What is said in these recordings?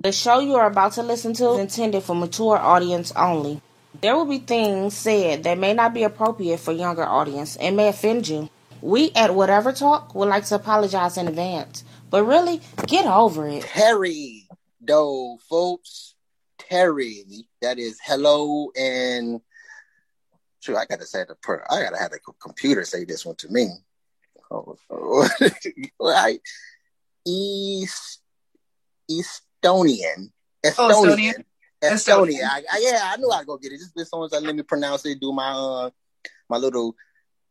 The show you are about to listen to is intended for mature audience only. There will be things said that may not be appropriate for younger audience and may offend you. We at Whatever Talk would like to apologize in advance, but really, get over it. Terry, though, folks. Terry, that is hello and... Sure, I gotta have the computer say this one to me. Right? Estonian. Estonian. I knew I'd go get it. Just as long as I let me pronounce it, do my little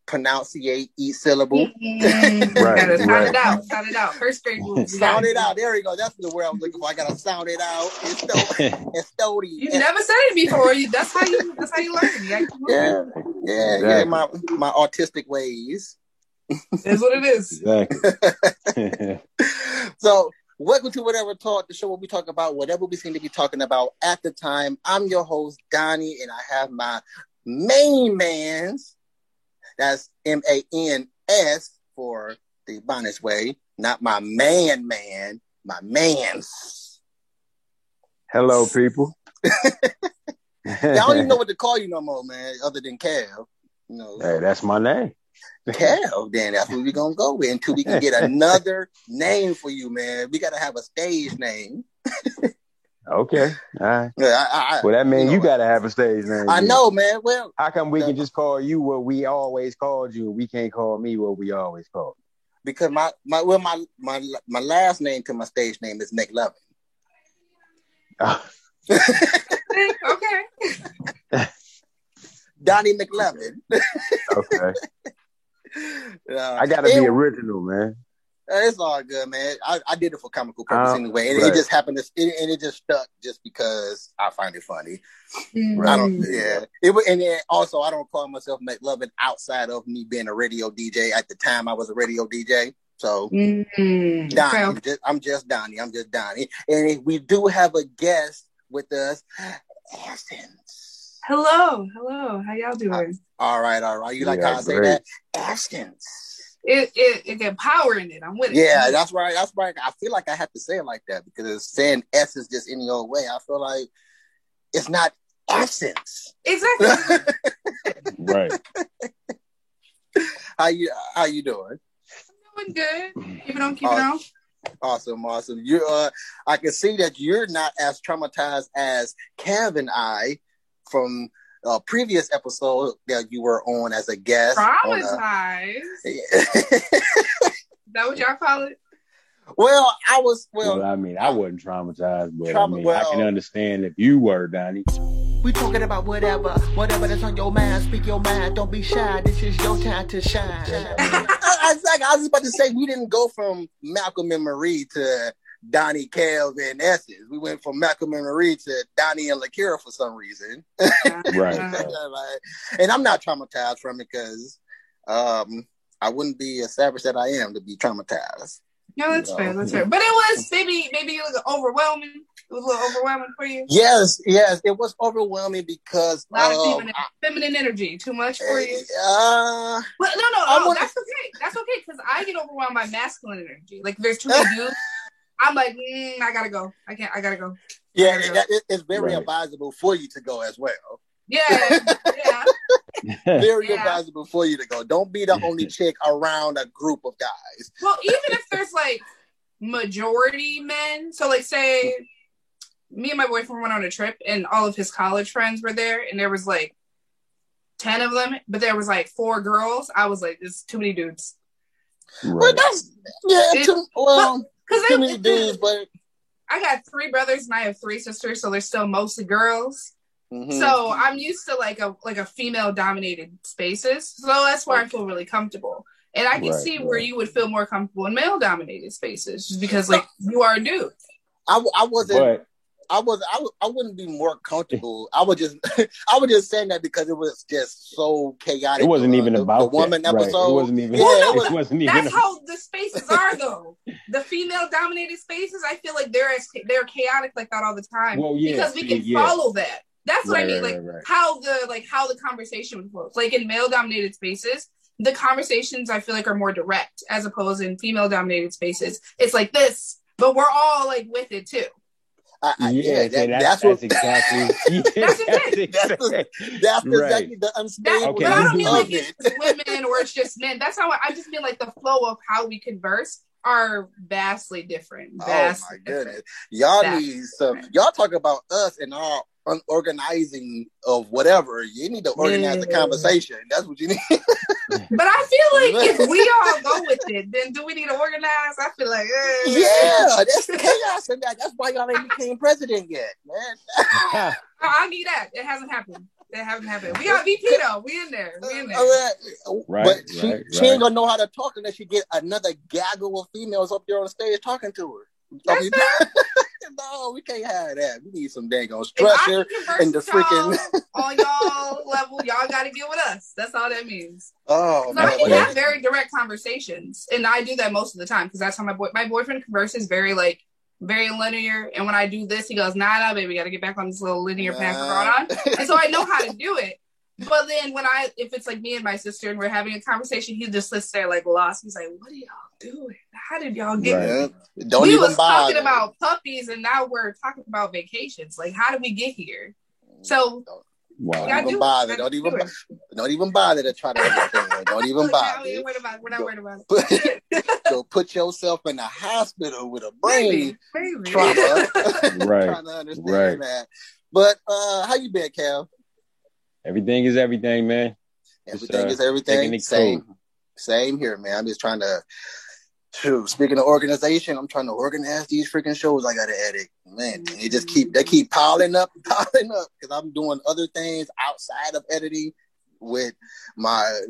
pronunciate each syllable. Gotta sound it out. First grade rules. Sound it out. There we go. That's the word I was looking for. I gotta sound it out. Estonian. You've never said it before. That's how you learn. Yeah. My autistic ways. That's what it is. Exactly. So, welcome to Whatever Talk, the show where we talk about whatever we seem to be talking about at the time. I'm your host, Donnie, and I have my main mans. That's MANS for the Bonus way, not my man, my mans. Hello, people. I don't even know what to call you no more, man, other than Cal. Hey, that's my name. Cal, then that's what we're going to go with until we can get another name for you, man. We got to have a stage name. Okay. All right. Well, that means you got to have a stage name. I know, man. Well, how come we can just call you what we always called you, and we can't call me what we always called? Because my last name to my stage name is McLovin. Okay. Donnie McLovin. Okay. I gotta be original, man. It's all good, man. I did it for comical purpose anyway, and right. It just happened to, and it just stuck just because I find it funny. Right. I don't, yeah. And then also, I don't call myself McLovin outside of me being a radio DJ. At the time, I was a radio DJ, so Donnie. I'm just Donnie. And we do have a guest with us, Essence. Hello. How y'all doing? All right. You like how I say that? Essence. It get power in it. I'm with it. Yeah, that's right. I feel like I have to say it like that because saying essence just any old way, I feel like it's not essence. Exactly. Right. How you doing? I'm doing good. Keep it on. Awesome. You I can see that you're not as traumatized as Kev and I from previous episode that you were on as a guest. Traumatized? Is that what y'all call it? Well, I was. I mean, I wasn't traumatized, but I can understand if you were, Donnie. We talking about whatever that's on your mind. Speak your mind. Don't be shy. This is your time to shine. I was about to say we didn't go from Malcolm and Marie to Donnie, Cal, and Essence. We went from Malcolm and Marie to Donnie and Lakira for some reason. Right. And I'm not traumatized from it because I wouldn't be as savage that I am to be traumatized. No, that's fair. But it was maybe it was overwhelming. It was a little overwhelming for you. Yes, it was overwhelming because a lot of feminine energy. Too much for you. No, that's okay. That's okay because I get overwhelmed by masculine energy. Like there's too many dudes. I'm like, I gotta go. I gotta go. Yeah, it's very advisable for you to go as well. Yeah. Very advisable for you to go. Don't be the only chick around a group of guys. Well, even if there's like majority men, so like say me and my boyfriend went on a trip and all of his college friends were there and there was like 10 of them, but there was like 4 girls. I was like, there's too many dudes. Right. Well, too many dudes, but I got 3 brothers and I have 3 sisters, so they're still mostly girls. Mm-hmm. So I'm used to like a female dominated spaces. So that's where I feel really comfortable. And I can see where you would feel more comfortable in male dominated spaces just because like you are a dude. I wouldn't be more comfortable. I was just saying that because it was just so chaotic. It wasn't even about the woman that. episode. Right. It wasn't even. It wasn't even. That's how the spaces are, though. The female-dominated spaces, I feel like they're chaotic like that all the time. Well, yeah, because we can follow that. That's what I mean. How the conversation flows. Like in male-dominated spaces, the conversations I feel like are more direct, as opposed in female-dominated spaces. It's like this, but we're all like with it too. That's exactly. That's exactly the unstable. But I don't mean like it's women or it's just men. That's how I just mean like the flow of how we converse are vastly different. Oh my goodness, y'all need some. Y'all talk about us and our unorganizing of whatever. You need to organize the conversation. That's what you need. But I feel like if we all go with it, then do we need to organize? I feel like that's chaos in that. That's why y'all ain't became president yet, man. I need that. It hasn't happened. We got VP though. We in there. But she ain't gonna know how to talk unless she get another gaggle of females up there on the stage talking to her. No, we can't have that. We need some dang on structure and the freaking on y'all level. Y'all got to get with us. That's all that means. Oh, man. I can have very direct conversations, and I do that most of the time because that's how my boyfriend converses. Very linear. And when I do this, he goes, "Nah, baby, got to get back on this little linear path we're on." And so I know how to do it. But then if it's like me and my sister and we're having a conversation, he just sits there like lost. He's like, "What are y'all doing? How did y'all get here?" We was talking about puppies and now we're talking about vacations. Like, how did we get here? So don't even bother. Don't even bother to try to understand. Don't even bother. We're not worried about it. So put yourself in the hospital with a brain trauma. Trying to understand that. But how you been, Cal? Everything is everything, man. Everything is everything. Same here, man. I'm just trying to. Speaking of organization, I'm trying to organize these freaking shows I gotta edit. Man, they keep piling up because I'm doing other things outside of editing with my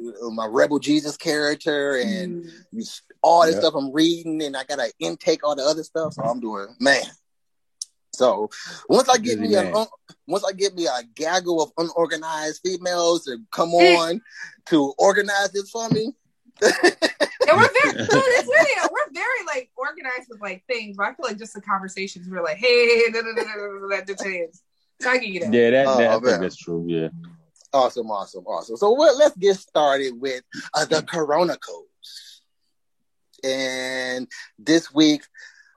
Rebel Jesus character and all this stuff I'm reading, and I gotta intake all the other stuff. So I'm doing, man. So once I get me a gaggle of unorganized females to come on to organize this for me. And we're very like organized with like things, but I feel like just the conversations we're like, hey, that details. So I can get it. Yeah, I think that's true. Yeah. Awesome. So let's get started with the Corona codes. And this week,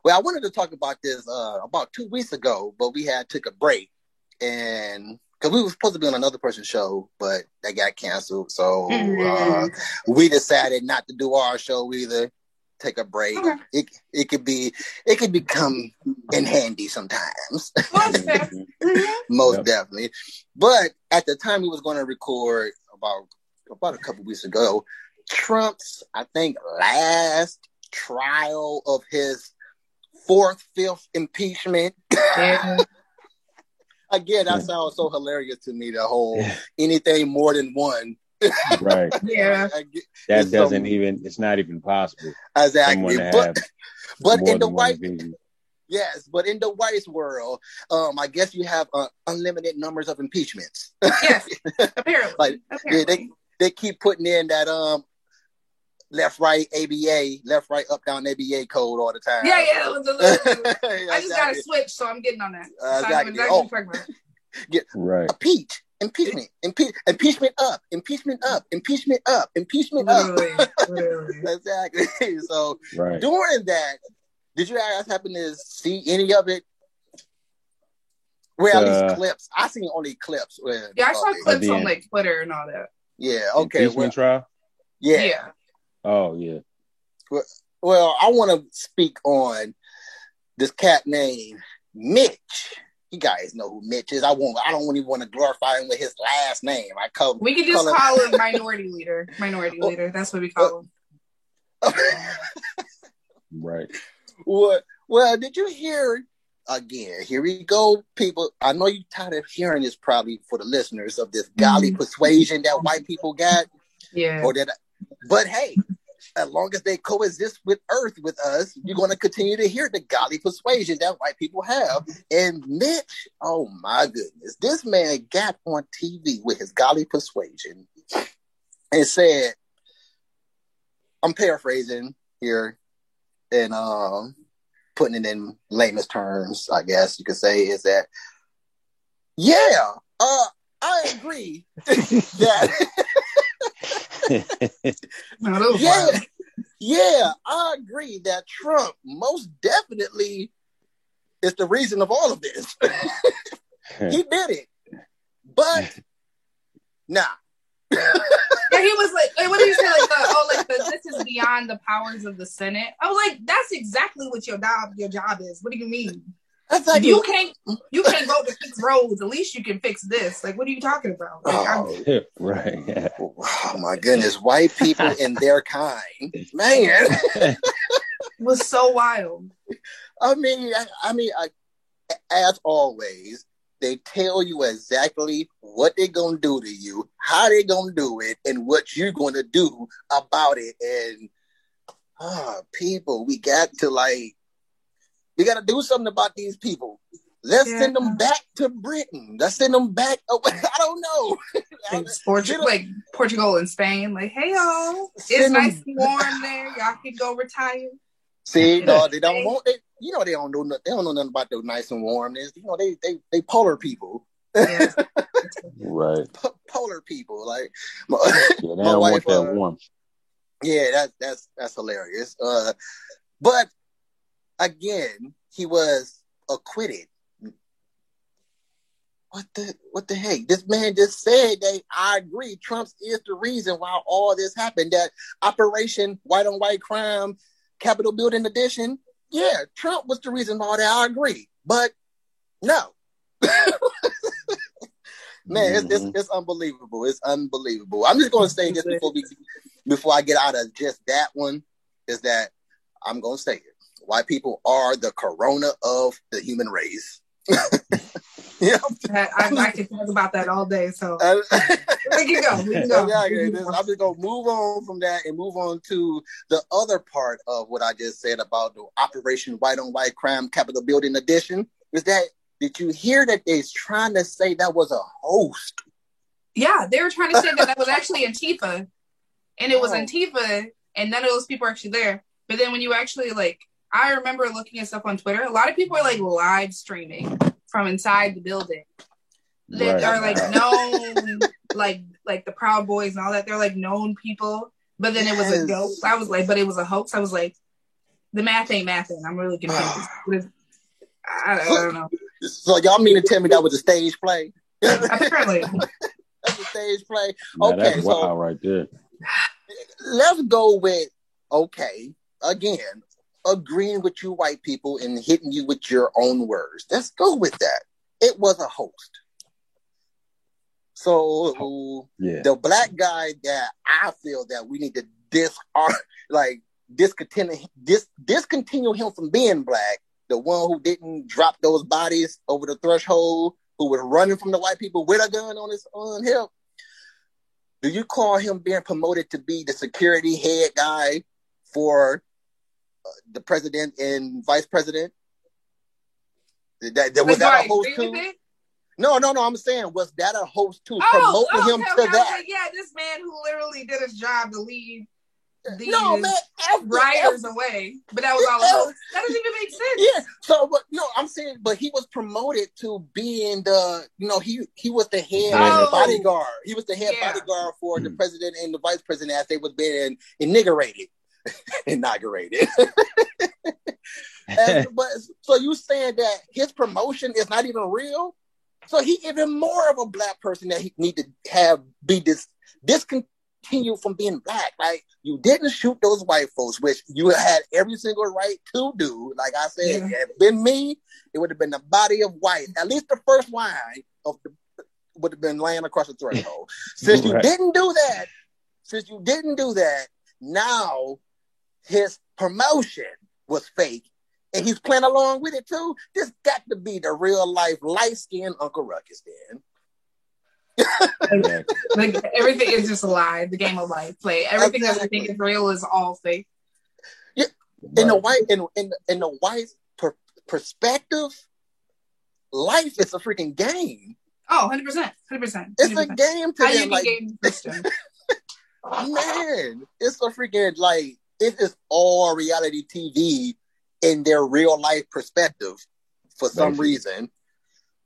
I wanted to talk about this about 2 weeks ago, but we took a break, and because we were supposed to be on another person's show, but that got canceled. So we decided not to do our show either. Take a break. Okay. It could become in handy sometimes. Most definitely. But at the time we was going to record about a couple weeks ago, Trump's, I think, last trial of his 5th impeachment. Again, that sounds so hilarious to me, the whole anything more than one. Right. Yeah. It's not even possible. Exactly. But in the white world, I guess you have unlimited numbers of impeachments. Yes, apparently. They keep putting in that left, right, ABA, left, right, up, down, ABA code all the time. Yeah. I just got to switch, so I'm getting on that. Right. Impeachment up. Literally. Exactly. So during that, did you guys happen to see any of it? Well, at least clips. I seen only clips. I saw clips on like Twitter and all that. Yeah. Okay. Impeachment trial. Yeah. Oh yeah. Well, I want to speak on this cat named Mitch. You guys know who Mitch is. I don't even want to glorify him with his last name. We could just call him Minority Leader. Minority Leader. That's what we call him. Right. Well, did you hear? Again, here we go, people. I know you're tired of hearing this, probably for the listeners, of this golly persuasion that white people got. Yeah. But hey, as long as they coexist with Earth with us, you're going to continue to hear the golly persuasion that white people have. And Mitch, oh my goodness, this man got on TV with his golly persuasion and said, I'm paraphrasing here and putting it in layman's terms, I guess you could say, is that, I agree that I agree that Trump most definitely is the reason of all of this. He did it. But nah. Yeah, he was like, what did he say? Like, this is beyond the powers of the Senate. I was like, that's exactly what your job is. What do you mean? That's like, you can't go to fix roads. At least you can fix this. Like, what are you talking about? Like, right. Yeah. Oh my goodness, white people and their kind, man, was so wild. I mean, as always, they tell you exactly what they're going to do to you, how they're going to do it, and what you're going to do about it. And, people, we got to do something about these people. Let's send them back to Britain. Let's send them back. I don't know. Like Portugal and Spain. Like, hey, y'all, it's nice and warm there. Y'all can go retire. See, no, they don't want it. You know, they don't know nothing about the nice and warmness. You know, they polar people. Yeah. Right. Polar people. Like, they don't want that warmth. Yeah, that's hilarious. But again, he was acquitted. What the heck? This man just said that I agree. Trump is the reason why all this happened. That Operation White on White Crime, Capitol Building Edition. Yeah, Trump was the reason why that. I agree, but no, man, it's unbelievable. It's unbelievable. I'm just going to say this before I get out of just that one is that I'm going to say it. White people are the corona of the human race. Yeah, I can talk about that all day. So we can go. I'm just gonna move on from that and move on to the other part of what I just said about the Operation White on White Crime Capitol Building Edition. Did you hear that they're trying to say that was a host? Yeah, they were trying to say that was actually Antifa, and it was Antifa, and none of those people are actually there. But then when you actually I remember looking at stuff on Twitter. A lot of people are live streaming from inside the building. That are known, like the Proud Boys and all that. They're known people. But then it was a joke. I was like, but it was a hoax. I was like, the math ain't mathing. I'm really confused. I don't know. So y'all mean to tell me that was a stage play? Apparently. That's a stage play. Okay, that's wild right there. Let's go with again. Agreeing with you white people and hitting you with your own words. Let's go with that. It was a host. So the black guy that I feel that we need to discontinue him from being black, the one who didn't drop those bodies over the threshold, who was running from the white people with a gun on his hip. Do you call him being promoted to be the security head guy for the president and vice president? Was that a host too? No. I'm saying, was that a host too? Promoting him to that? Like, yeah, this man who literally did his job to lead these rioters away. But that was all a host. That doesn't even make sense. Yeah. So, but no, I'm saying, but he was promoted to being the, he was the head bodyguard. He was the head bodyguard for the president and the vice president as they was being inaugurated. But so you saying that his promotion is not even real? So he even more of a black person that he need to be discontinued from being black. Like, you didn't shoot those white folks, which you had every single right to do. Like I said, if it had been me, it would have been the body of white. At least the first line would have been laying across the threshold. Since you didn't do that, now his promotion was fake, and he's playing along with it too. This got to be the real life light-skinned Uncle Ruckus then. Everything is just a lie. The game of life play. Everything that we think is real is all fake. Yeah, in the white perspective, life is a freaking game. Oh, 100%. 100%. It's a game to them. Game system. Man, it's a freaking it is all reality TV in their real life perspective for some reason.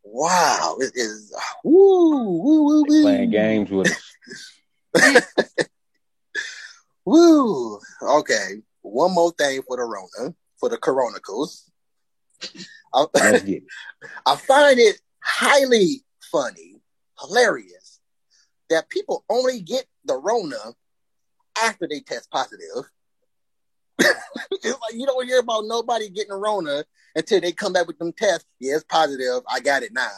Wow, it is playing games with us. Okay, one more thing for the Coronicals. Let's get it. I find it highly funny, hilarious, that people only get the Rona after they test positive. It's like you don't hear about nobody getting a Rona until they come back with them tests. Yeah, it's positive. I got it now.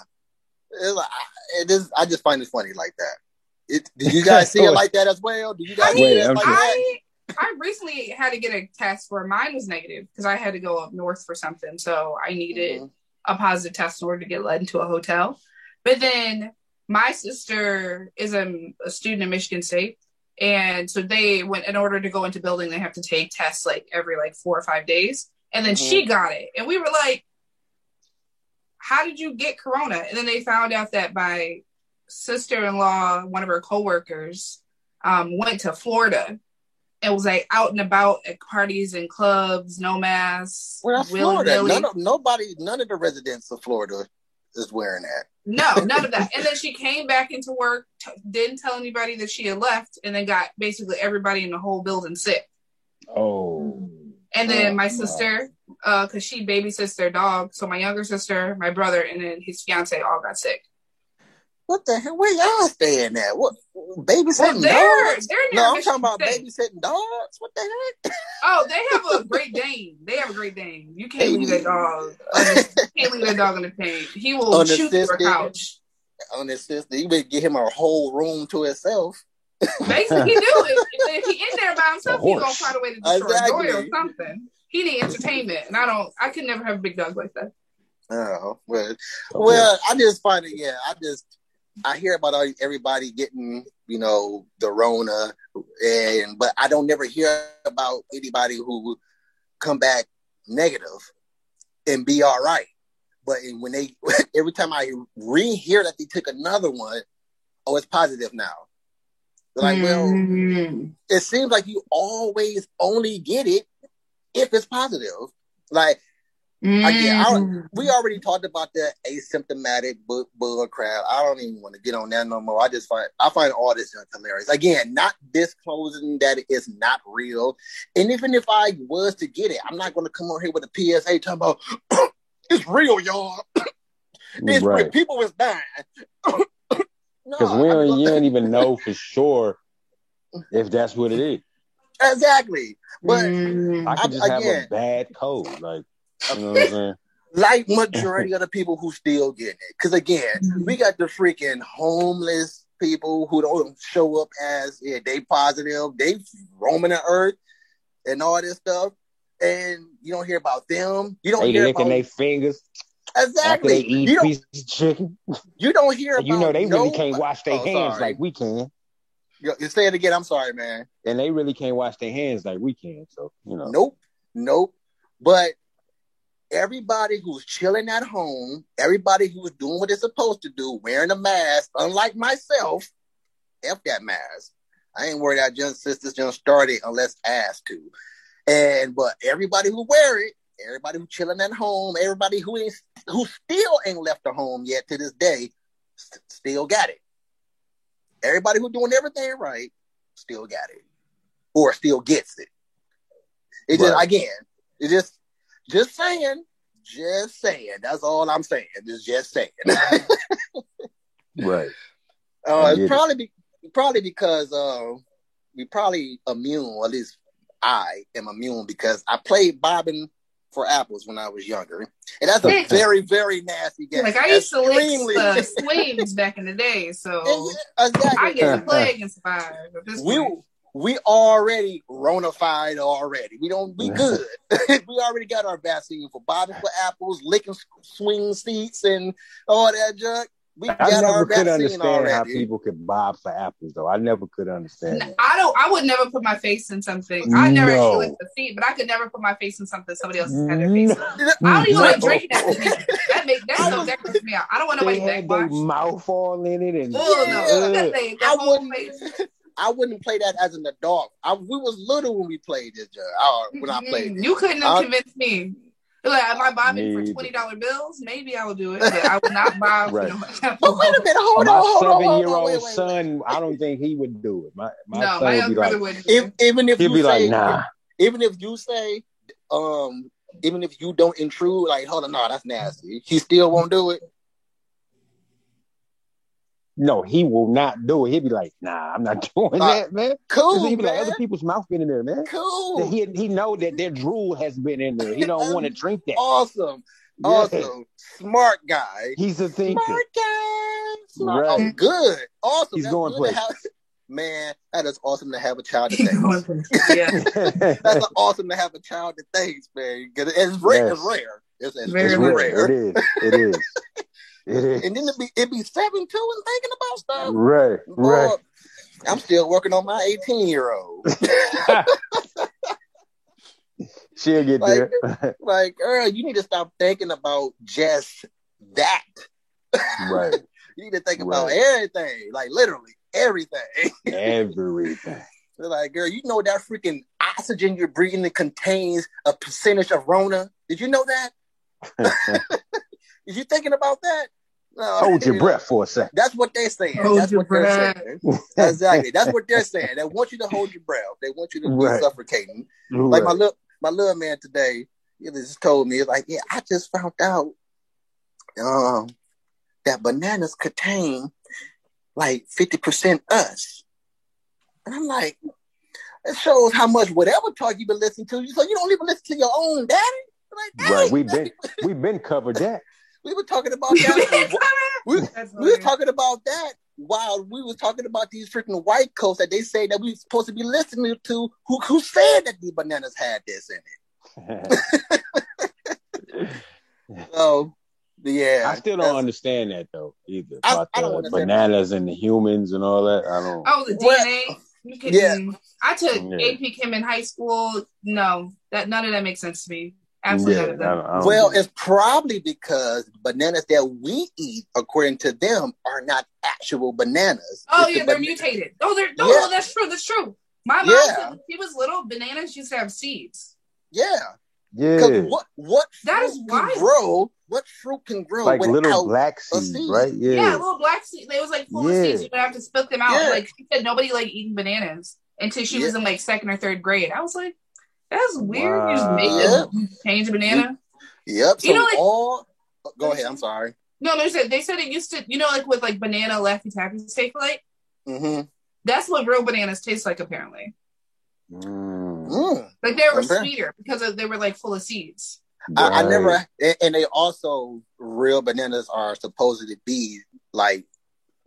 I just find it funny like that. Did you guys see it like that as well? Did you guys see it like that? I recently had to get a test where mine was negative because I had to go up north for something. So I needed a positive test in order to get led into a hotel. But then my sister is a student in Michigan State. And so they went, in order to go into building, they have to take tests like every 4 or 5 days. And then she got it. And we were like, how did you get corona? And then they found out that my sister-in-law, one of her coworkers, went to Florida and was like out and about at parties and clubs, no masks. Well, that's Florida. None of the residents of Florida is wearing that. No, none of that. And then she came back into work, didn't tell anybody that she had left, and then got basically everybody in the whole building sick. Oh. And then my sister, because she babysits their dog, so my younger sister, my brother, and then his fiance all got sick. What the hell? Where y'all staying at? What babysitting dogs? No, I'm talking about babysitting dogs. What the heck? Oh, they have a Great Dane. You can't leave that dog. You can't leave that dog in the pain. He will shoot your couch. Unassisted. You better get him a whole room to himself. Basically, he do it. If he in there by himself, he's gonna find a way to destroy a door or something. He need entertainment, and I could never have a big dog like that. Oh well, I just find it. Yeah, I hear about everybody getting, the Rona, but I don't never hear about anybody who come back negative and be all right. But when every time I hear that they took another one, it's positive now. Like, well, it seems like you always only get it if it's positive. Like, again, we already talked about the asymptomatic bull crap. I don't even want to get on that no more. I find all this hilarious. Again, not disclosing that it's not real. And even if I was to get it, I'm not going to come on here with a PSA talking about it's real, y'all. It's real. People is dying. Because you don't even know for sure if that's what it is. Exactly. But I could just have a bad cold. Like, you know what I'm saying? Like majority of the people who still getting it. Because again, we got the freaking homeless people who don't show up as they positive. They roaming the earth and all this stuff. And you don't hear about them. You don't hear licking their fingers. Exactly. After they eat pieces of chicken. You don't hear about they really can't wash their hands like we can. You say it again. I'm sorry, man. And they really can't wash their hands like we can. So, Nope. But everybody who's chilling at home, everybody who's doing what they're supposed to do, wearing a mask, unlike myself, F that mask. I ain't worried that young sisters just started unless asked to. But everybody who wear it, everybody who chilling at home, everybody who still ain't left the home yet to this day, still got it. Everybody who doing everything right, still got it. Or still gets it. Just saying. That's all I'm saying. Just saying. Right. It's probably because we probably immune, or at least I am immune, because I played bobbing for apples when I was younger, and that's a very, very nasty game. Like I used to lick swings back in the day, so exactly. I get to play against fire. We already Rona-fied already. We good. We already got our vaccine for bobbing for apples, licking swing seats, and all that junk. I never could understand how people could bob for apples, though. I never could understand that. I would never put my face in something. I never actually licked the feet, but I could never put my face in something somebody else has had their face in. I don't even like drinking that. That creeps me out. I don't want nobody to backwash. Their mouth all in it, and I wouldn't play that as an adult. We was little when we played this. When I played, you couldn't have convinced me. Like, am I bobbing for $20 bills? Maybe I will do it, but I would not bob. Right. But wait a minute, hold on. My 7-year-old son, I don't think he would do it. My young brother would. Even if he'd be like, nah. Even if you say, even if you don't intrude, like, hold on, no, that's nasty. He still won't do it. No, he will not do it. He'll be like, nah, I'm not doing that, man. Cool, he'll be man. like, other people's mouth been in there, man. Cool. He know that their drool has been in there. He don't want to drink that. Awesome. Yeah. Awesome. Smart guy. He's a thinker. Smart guy. Smart. Right. Oh, good. Awesome. He's That's going places. Man, that is awesome to have a child that thinks. Yeah. That's awesome to have a child that thinks, man. Because it's rare. Yes. It's rare. It's very rare. It is. It is. It is. And then it be 7'2" and thinking about stuff. Right. Boy, right. I'm still working on my 18-year-old. She'll get there. Like, girl, you need to stop thinking about just that. Right. You need to think about everything. Like, literally, everything. Everything. They're like, girl, you know that freaking oxygen you're breathing that contains a percentage of Rona? Did you know that? Is you thinking about that? No, hold your breath for a second. That's what they're saying. Hold your breath. Exactly. That's what they're saying. They want you to hold your breath. They want you to be suffocating. Like my little man today, he just told me, like, yeah, I just found out that bananas contain like 50% us. And I'm like, it shows how much whatever talk you've been listening to. So you don't even listen to your own daddy? Like, right. We've been covered that. We were talking about that. we were talking about that while we was talking about these freaking white coats that they say that we were supposed to be listening to. Who said that the bananas had this in it? So, yeah. I still don't understand that though either. I don't the bananas and the humans and all that. I don't. Oh, the DNA. Yeah. I took AP Chem in high school. No, none of that makes sense to me. Absolutely none of that. Well, it's probably because bananas that we eat, according to them, are not actual bananas. Oh, yeah, they're mutated. Oh, that's true. That's true. My mom said when she was little, bananas used to have seeds. Yeah. Yeah. What that is wild. Grow? What fruit can grow like without little black seeds, right? Yeah, little black seeds. They was like full of seeds. You would have to split them out. Yeah. Like she said, nobody like eating bananas until she was in like 2nd or 3rd grade. I was like, that's weird. Wow. You just make it change a banana. Yep. So go ahead. I'm sorry. No, they said it used to, like with like banana Laffy Taffy steak like. Mm-hmm. That's what real bananas taste like, apparently. Like they were sweeter because they were like full of seeds. Right. I never, and they also, real bananas are supposed to be like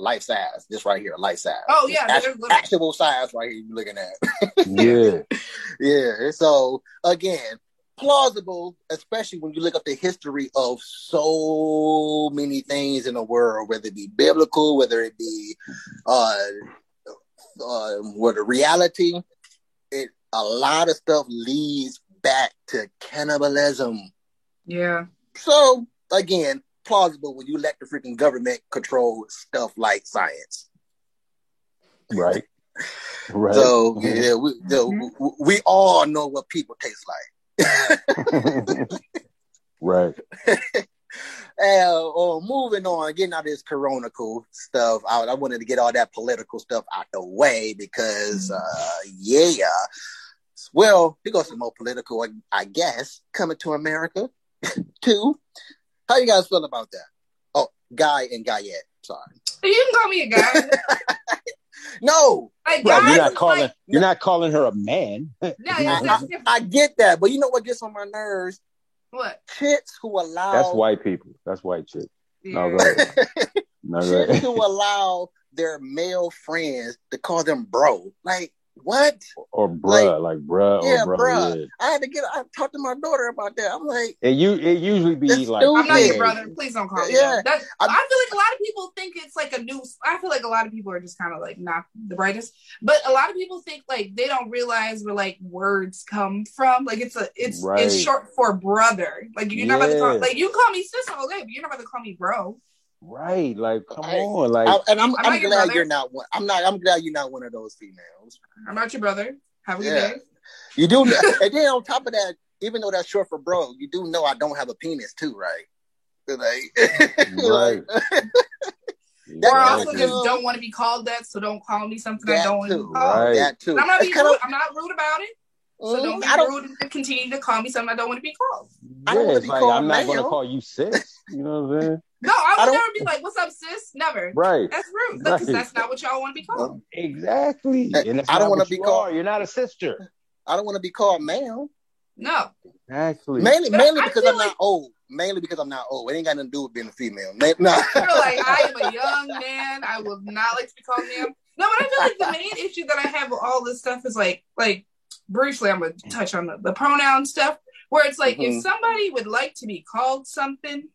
life size. This right here, life size. Oh yeah, actual size right here. You're looking at. Yeah. Yeah. So again, plausible, especially when you look up the history of so many things in the world, whether it be biblical, whether it be whether reality. A lot of stuff leads back to cannibalism. Yeah. So again, plausible when you let the freaking government control stuff like science. Right. Right. So yeah, we all know what people taste like. Right. Moving on, getting out of this coronical stuff out. I wanted to get all that political stuff out the way because, well, it goes some more political, I guess, coming to America, too. How you guys feel about that? Oh, Guy and Guyette, sorry. You can call me a guy. No. Like, well, you're not calling her a man. I get that, but you know what gets on my nerves? What? Chicks who allow... That's white people. That's white chicks. Yeah. No, chicks who allow their male friends to call them bro. Like, what? Or bruh, like bruh or bro. Bruh. Yeah. I talked to my daughter about that. I'm like... It usually be like... I'm not your brother. Please don't call me that. I feel like a lot of people think it's like a new... I feel like a lot of people are just kind of like not the brightest. But a lot of people think like they don't realize where like words come from. Like it's short for brother. Like you're not about to call... Like you call me sis all day, but you're not about to call me bro. Right, like come on, like, I'm glad you're not one. I'm glad you're not one of those females. I'm not your brother. Have a good day. You do, and then on top of that, even though that's short for bro, you do know I don't have a penis too, right? Right. Or I also just don't want to be called that, so don't call me something I don't want to be called. That too. I'm not rude about it. So don't be rude and continue to call me something I don't want to be called. I don't want to be called I'm not going to call you sis. You know what I'm saying? No, I would never be like, "What's up, sis?" Never. Right. That's rude. Because that's not what y'all want to be called. Exactly. And I don't want to be called. You're not a sister. I don't want to be called ma'am. No. Exactly. Mainly because I'm not old. Mainly because I'm not old. It ain't got nothing to do with being a female. No. I feel like I am a young man. I would not like to be called ma'am. No, but I feel like the main issue that I have with all this stuff is like briefly, I'm gonna touch on the pronoun stuff, where it's like if somebody would like to be called something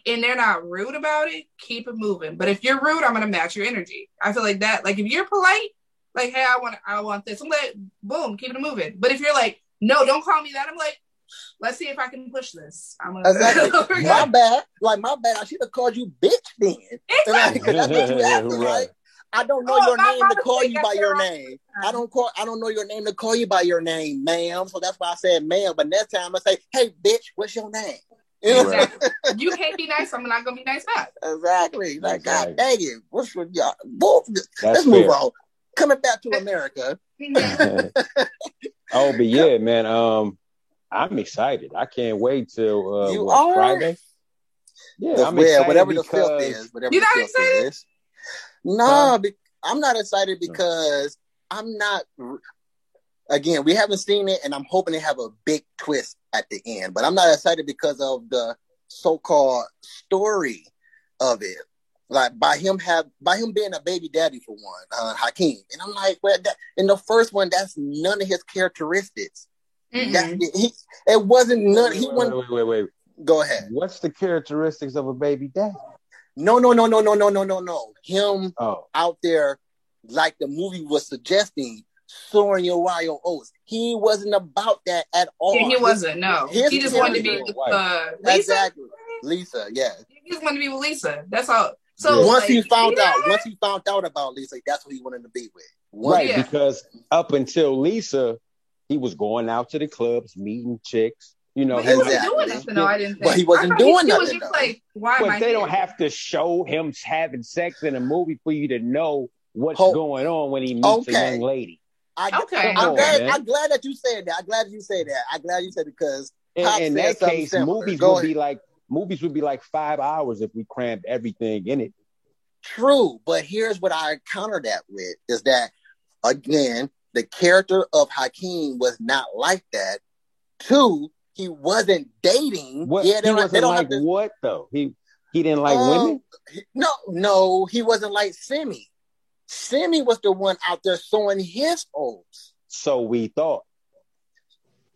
and they're not rude about it, keep it moving. But if you're rude, I'm gonna match your energy. I feel like that. Like if you're polite, like, hey, I want this. I'm like, boom, keep it moving. But if you're like, no, don't call me that, I'm like, let's see if I can push this. I'm gonna exactly. My bad. I should have called you bitch then. Exactly. That's what you acting like. I don't know your name to call you by your name. I don't know your name to call you by your name, ma'am. So that's why I said ma'am. But next time I say, hey, bitch, what's your name? Exactly. You can't be nice. I'm not gonna be nice back. Exactly. Like, God dang it. What's with y'all? Let's move on. Coming back to America. Oh, but yeah, man. I'm excited. I can't wait till Friday. Yeah, I'm excited. Whatever the filth is. You're not excited? No, I'm not excited because I'm not. Again, we haven't seen it, and I'm hoping they have a big twist at the end. But I'm not excited because of the so-called story of it. Like by him being a baby daddy for one, Hakeem, and I'm like, well, in the first one, that's none of his characteristics. It wasn't none. Wait. Go ahead. What's the characteristics of a baby daddy? No. Him out there, like the movie was suggesting, soaring your wild oats. He wasn't about that at all. Yeah, he wasn't. No, he just wanted to be with Lisa. Exactly, Lisa. Yeah, he just wanted to be with Lisa. That's all. So once he found out about Lisa, that's what he wanted to be with. Because up until Lisa, he was going out to the clubs, meeting chicks. You know, he wasn't doing nothing. No, I didn't think. But he wasn't doing nothing. He was just like, why but am I they here? don't have to show him having sex in a movie for you to know what's going on when he meets a young lady. I'm glad that you said that. I'm glad you said because in that case, movies would be like 5 hours if we crammed everything in it. True, but here's what I counter that with is that again, the character of Hakeem was not like that. 2, he wasn't dating. What? Yeah, he wasn't like what though? He didn't like women? No, he wasn't like Simi. Simi was the one out there sowing his oats. So we thought.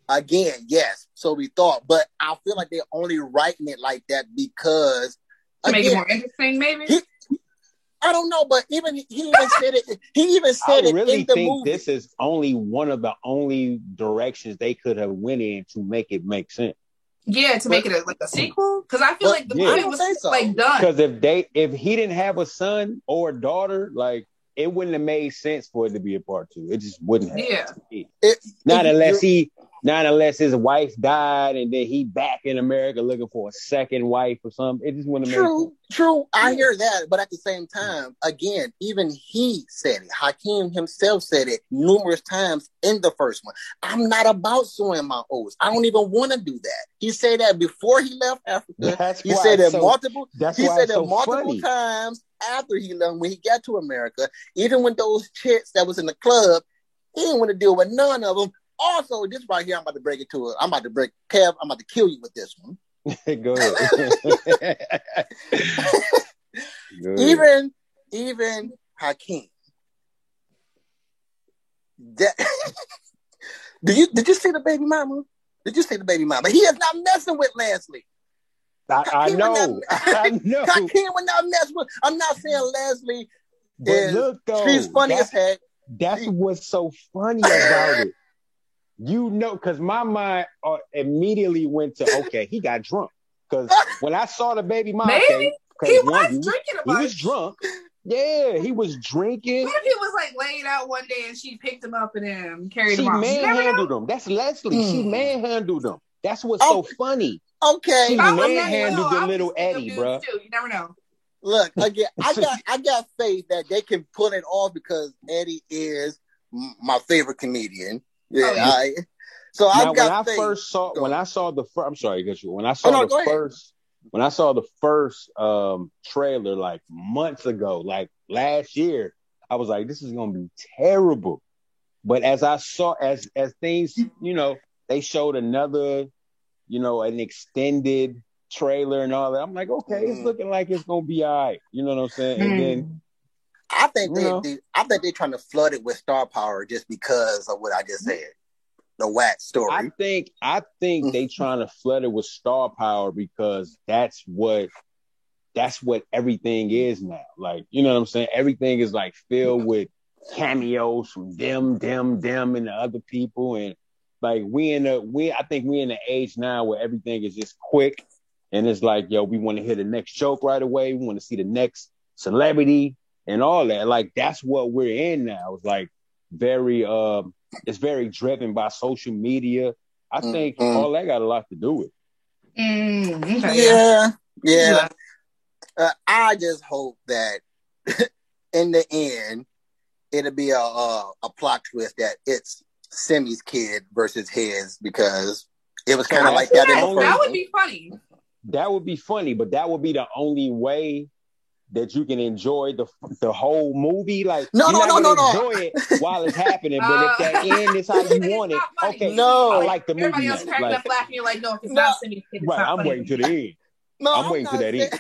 Again, yes. So we thought. But I feel like they're only writing it like that because to make it more interesting, maybe? I don't know, but he even said it. He even said it in the movie. This is only one of the only directions they could have went in to make it make sense. Yeah, to make it like a sequel, because I feel like the movie was like done. Because if he didn't have a son or a daughter, like it wouldn't have made sense for it to be a part 2. It just wouldn't have. Yeah. Not unless his wife died and then he back in America looking for a second wife or something. It just wouldn't have made sense. True. I hear that. But at the same time, again, even he said it. Hakeem himself said it numerous times in the first one. I'm not about sowing my oats. I don't even want to do that. He said that before he left Africa. He said that multiple times after he left when he got to America. Even when those chicks that was in the club, he didn't want to deal with none of them. Also, this right here, I'm about to break it to it. I'm about to kill you with this one. Go ahead. Even Hakeem. Did you see the baby mama? Did you see the baby mama? He is not messing with Leslie. I know. Hakeem would not mess with. I'm not saying Leslie is. She's funny as heck. That's what's so funny about it. You know, because my mind immediately went to, okay, he got drunk. Because when I saw the baby mom, he was drunk. Yeah, he was drinking. What if he was like laid out one day and she picked him up and carried him off? She manhandled him. That's Leslie. She manhandled him. That's what's so funny. Okay. She manhandled the little Eddie, bro. You never know. Look, again, I got faith that they can pull it off because Eddie is my favorite comedian. Yeah. yeah. So now, I've got when I saw the first, I'm sorry, when I saw the first trailer like months ago, like last year, I was like, this is gonna be terrible. But as I saw, as things, they showed another, an extended trailer and all that. I'm like, okay, it's looking like it's gonna be all right. You know what I'm saying? And then I think they're trying to flood it with star power just because of what I just said. The Wax story. I think they trying to flood it with star power because that's what everything is now. Like, you know what I'm saying? Everything is like filled with cameos from them, and the other people. And like I think we in the age now where everything is just quick. And it's like, yo, we want to hear the next joke right away. We want to see the next celebrity and all that. Like, that's what we're in now. It's like it's very driven by social media. I think all that got a lot to do with it. Yeah. I just hope that in the end, it'll be a plot twist that it's Semi's kid versus his, because it was kind of like that in the first one. That would be funny. That would be funny, but that would be the only way that you can enjoy the whole movie. Like, no. Enjoy it while it's happening, but if that end is how you want it, okay. No, I like the movie. Everybody else cracking up laughing. You're like, no, if it's not Semi's kid, it's right. Not I'm waiting to the end. No, I'm waiting to that end.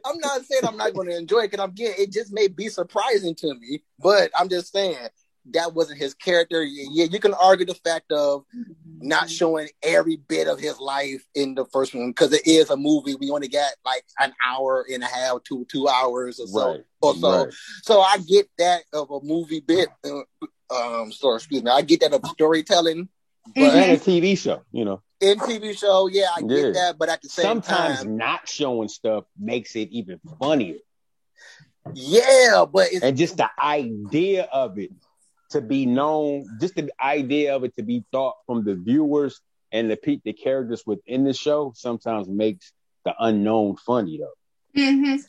I'm not saying I'm not going to enjoy it, because it just may be surprising to me. But I'm just saying that wasn't his character. Yeah, you can argue the fact of not showing every bit of his life in the first one, because it is a movie. We only got like an hour and a half to 2 hours or so. Right. So I get that of a movie bit. I get that of storytelling. But and a TV show, In TV show, yeah, I get that, but at the same time, sometimes not showing stuff makes it even funnier. Yeah, but and just the idea of it to be known, just the idea of it to be thought from the viewers and the characters within the show sometimes makes the unknown funny though.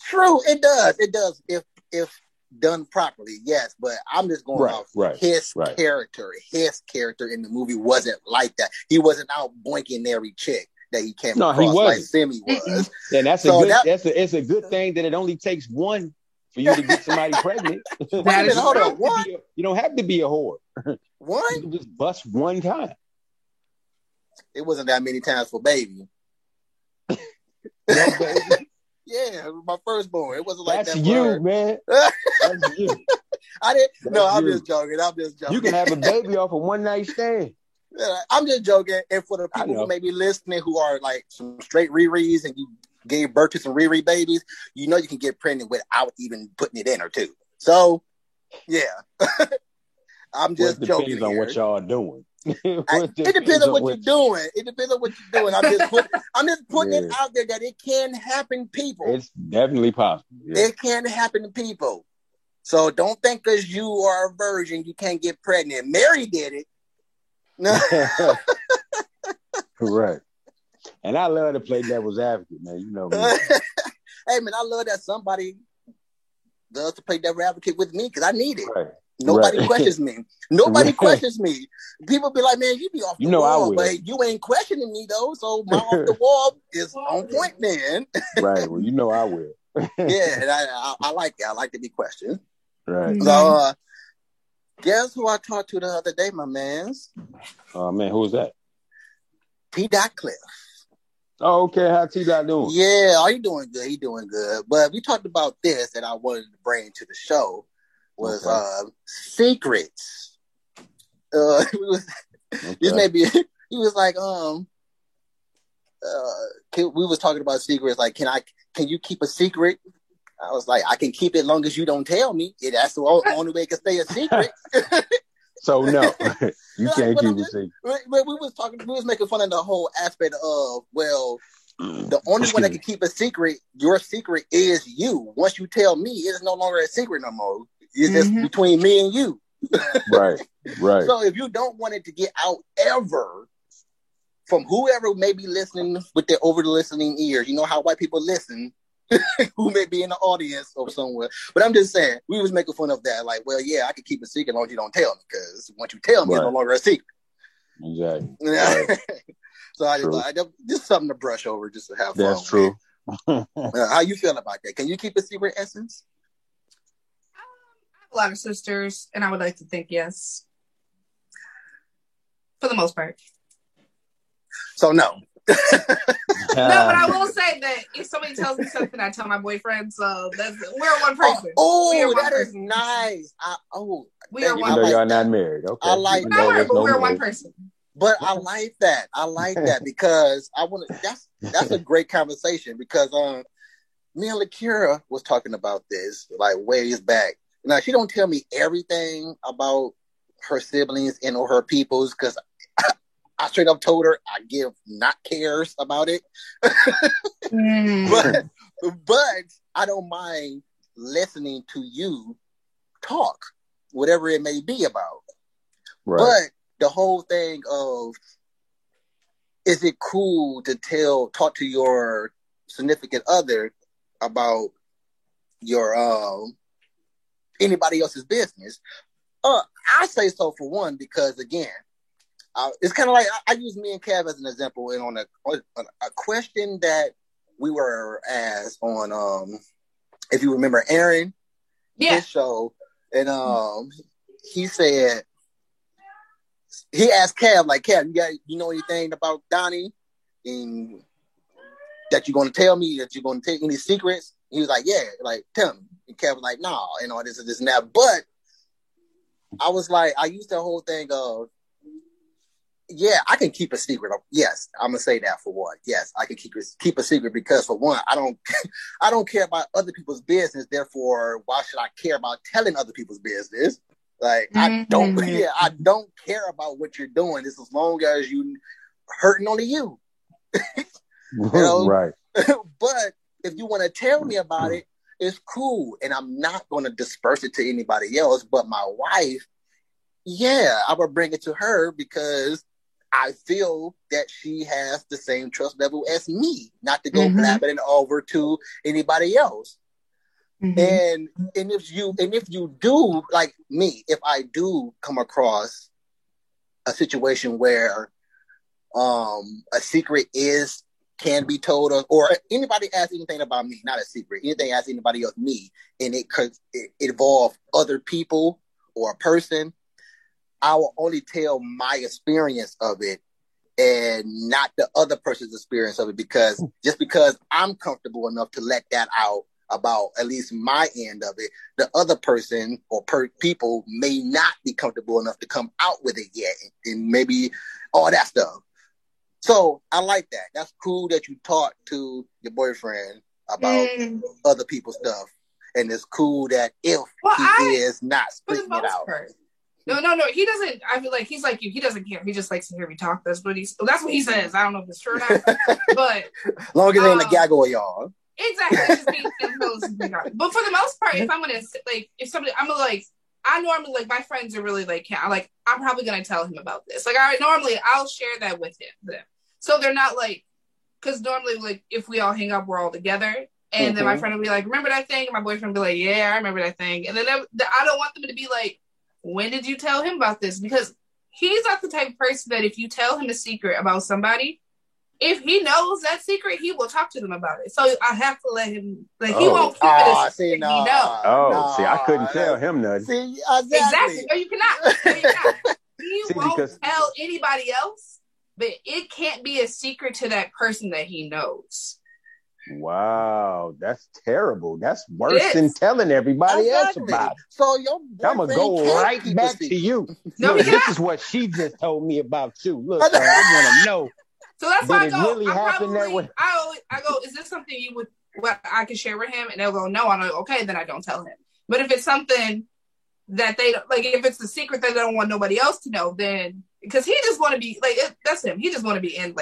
True, it does. It does if done properly, yes. But I'm just going off his character. His character in the movie wasn't like that. He wasn't out boinking every chick that he came across. He wasn't. Like Semi was. And that's it's a good thing that it only takes one for you to get somebody pregnant. Hold on, what? You don't have to be a whore. One? You can just bust one time. It wasn't that many times for baby. No, baby. Yeah, it was my firstborn. It wasn't like that's that. You, man. That's you. I didn't. That's no, I'm you. just joking. You can have a baby off a one night stand. I'm just joking. And for the people who may be listening who are like some straight Riris and you gave birth to some Riri babies, you can get pregnant without even putting it in or two. So, yeah. I'm just joking. It depends on what y'all are doing. It depends on what you're doing. It depends on what you're doing. I'm just putting it out there that it can happen, people. It's definitely possible. Yeah. It can happen to people. So don't think because you are a virgin you can't get pregnant. Mary did it. Correct. And I love to play devil's advocate, man. You know me. Hey, man, I love that somebody does to play devil's advocate with me because I need it. Right. Nobody questions me. Nobody questions me. People be like, man, you be off the wall, but you ain't questioning me, though. So my off the wall is on point then. Right. Well, I will. Yeah, and I like that. I like to be questioned. Right. So, guess who I talked to the other day, my mans? Oh, man, who was that? T. Cliff. Oh, okay. How T. doing? Yeah, he doing good. He doing good. But we talked about this that I wanted to bring to the show. Was secrets. This may be. He was like, we was talking about secrets. Like, can you keep a secret? I was like, I can keep it as long as you don't tell me. That's the only way it can stay a secret. So no, you can't keep a secret. We was making fun of the whole aspect of the only one that can keep a secret. Your secret is you. Once you tell me, it's no longer a secret no more. It's just between me and you. Right. So if you don't want it to get out ever from whoever may be listening with their over the listening ears, you know how white people listen, who may be in the audience or somewhere. But I'm just saying, we was making fun of that. Like, well, yeah, I can keep a secret as long as you don't tell me, because once you tell me, it's no longer a secret. Exactly. Yeah. Right. So I just something to brush over, just to have fun. That's true. How you feel about that? Can you keep a secret, Essence? I have a lot of sisters, and I would like to think yes, for the most part. So no. No, but I will say that if somebody tells me something, I tell my boyfriend. So we're one person. Oh, that is nice. We are one. Even though y'all not married, okay. I like that. But we're one person. But I like that. I like that because I want to. That's a great conversation because me and Lakira was talking about this like ways back. Now she don't tell me everything about her siblings and or her peoples because I straight up told her I give not cares about it. but I don't mind listening to you talk, whatever it may be about. Right. But the whole thing of, is it cool to talk to your significant other about your anybody else's business? I say so for one because again, it's kind of like I use me and Kev as an example, and on a question that we were asked on if you remember Aaron, his show, and he said. He asked Kev, like, Kev, you know anything about Donnie? And that you're going to tell me, that you're going to take any secrets? And he was like, yeah, like, tell me. And Kev was like, no, and all this and this and that. But I was like, I used the whole thing of, yeah, I can keep a secret. Yes, I'm going to say that for one. Yes, I can keep a secret because for one, I don't care about other people's business. Therefore, why should I care about telling other people's business? Like, I don't care about what you're doing. It's as long as you hurting only you. You know? Right. But if you want to tell me about it, it's cool. And I'm not going to disperse it to anybody else. But my wife, I will bring it to her because I feel that she has the same trust level as me, not to go blabbing it over to anybody else. And if you do, like me, if I do come across a situation where a secret can be told, or anybody asks anything about me, not a secret, anything asks anybody of me, and it could involve other people or a person, I will only tell my experience of it and not the other person's experience of it, because I'm comfortable enough to let that out about at least my end of it, the other person or people may not be comfortable enough to come out with it yet, and maybe all that stuff. So I like that. That's cool that you talk to your boyfriend about other people's stuff, and it's cool that he is not speaking it out. No. He doesn't. I feel like he's like you. He doesn't care. He just likes to hear me talk. That's what he says. I don't know if it's true or not, but as long as it ain't a gaggle of y'all. Exactly. Just being but for the most part, if I'm gonna if somebody, I normally my friends are really I'm probably gonna tell him about this. I'll share that with them. So they're not because normally if we all hang up, we're all together, and then my friend will be like, "Remember that thing?" And my boyfriend will be like, "Yeah, I remember that thing." And then I don't want them to be like, "When did you tell him about this?" Because he's not the type of person that if you tell him a secret about somebody, if he knows that secret, he will talk to them about it. So I have to let him, he won't keep it a secret. He knows. See, I couldn't tell him nothing. See, exactly. No, you cannot. He won't tell anybody else, but it can't be a secret to that person that he knows. Wow, that's terrible. That's worse than telling everybody else about it. So I'm going to go right back to you. No, look, this is what she just told me about you. Look, I want to know. So that's why I go. Really I go, is this something I can share with him? And they'll go, no. I'm like, okay, then I don't tell him. But if it's something that they don't, if it's a secret that they don't want nobody else to know, then because he just want to be that's him. He just want to be in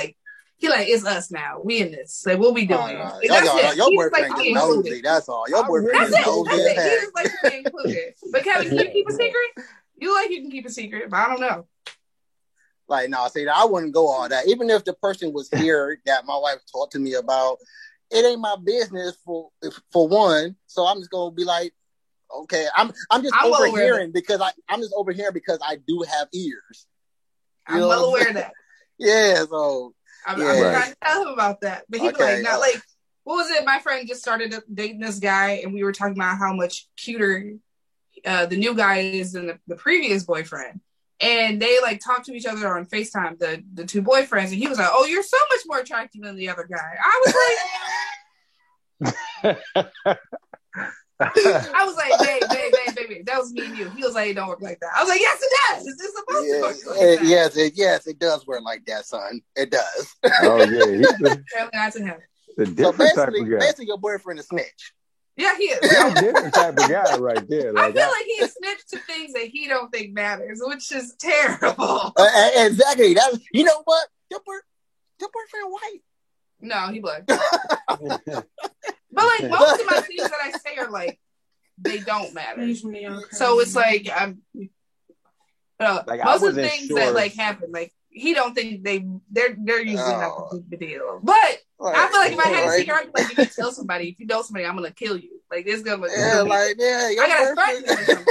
it's us now. We in this. We'll be doing it. That's it. Your boyfriend is nosy. That's all. Your boyfriend is nosy. He just likes to be included. But Kevin, can you keep a secret? You can keep a secret, but I don't know. I wouldn't go all that. Even if the person was here that my wife talked to me about, it ain't my business for one. So I'm just gonna be like, okay, I'm just overhearing because I do have ears. I'm well aware of that. Yeah, so I'm trying to tell him about that. But he'd be like, not like, what was it? My friend just started dating this guy, and we were talking about how much cuter the new guy is than the previous boyfriend. And they like talked to each other on FaceTime, the two boyfriends, and he was like, "Oh, you're so much more attractive than the other guy." I was like, baby, that was me and you. He was like, it don't work like that. I was like, yes, it does. It's just supposed to work like that. Yes, it does work like that, son. It does. Oh yeah, so basically, your boyfriend is snitch. Yeah, he is. He's a different type of guy right there. Like, I feel like he snitched to things that he don't think matters, which is terrible. Exactly. You know what? Your boyfriend white. No, he black. But like most of my things that I say are like they don't matter. So it's like most of the things that like happen, like he don't think they're usually not a big deal. But I feel like if I had a secret, I'd be like, you need to tell somebody. If you know somebody, I'm gonna kill you. Like this gonna I gotta threaten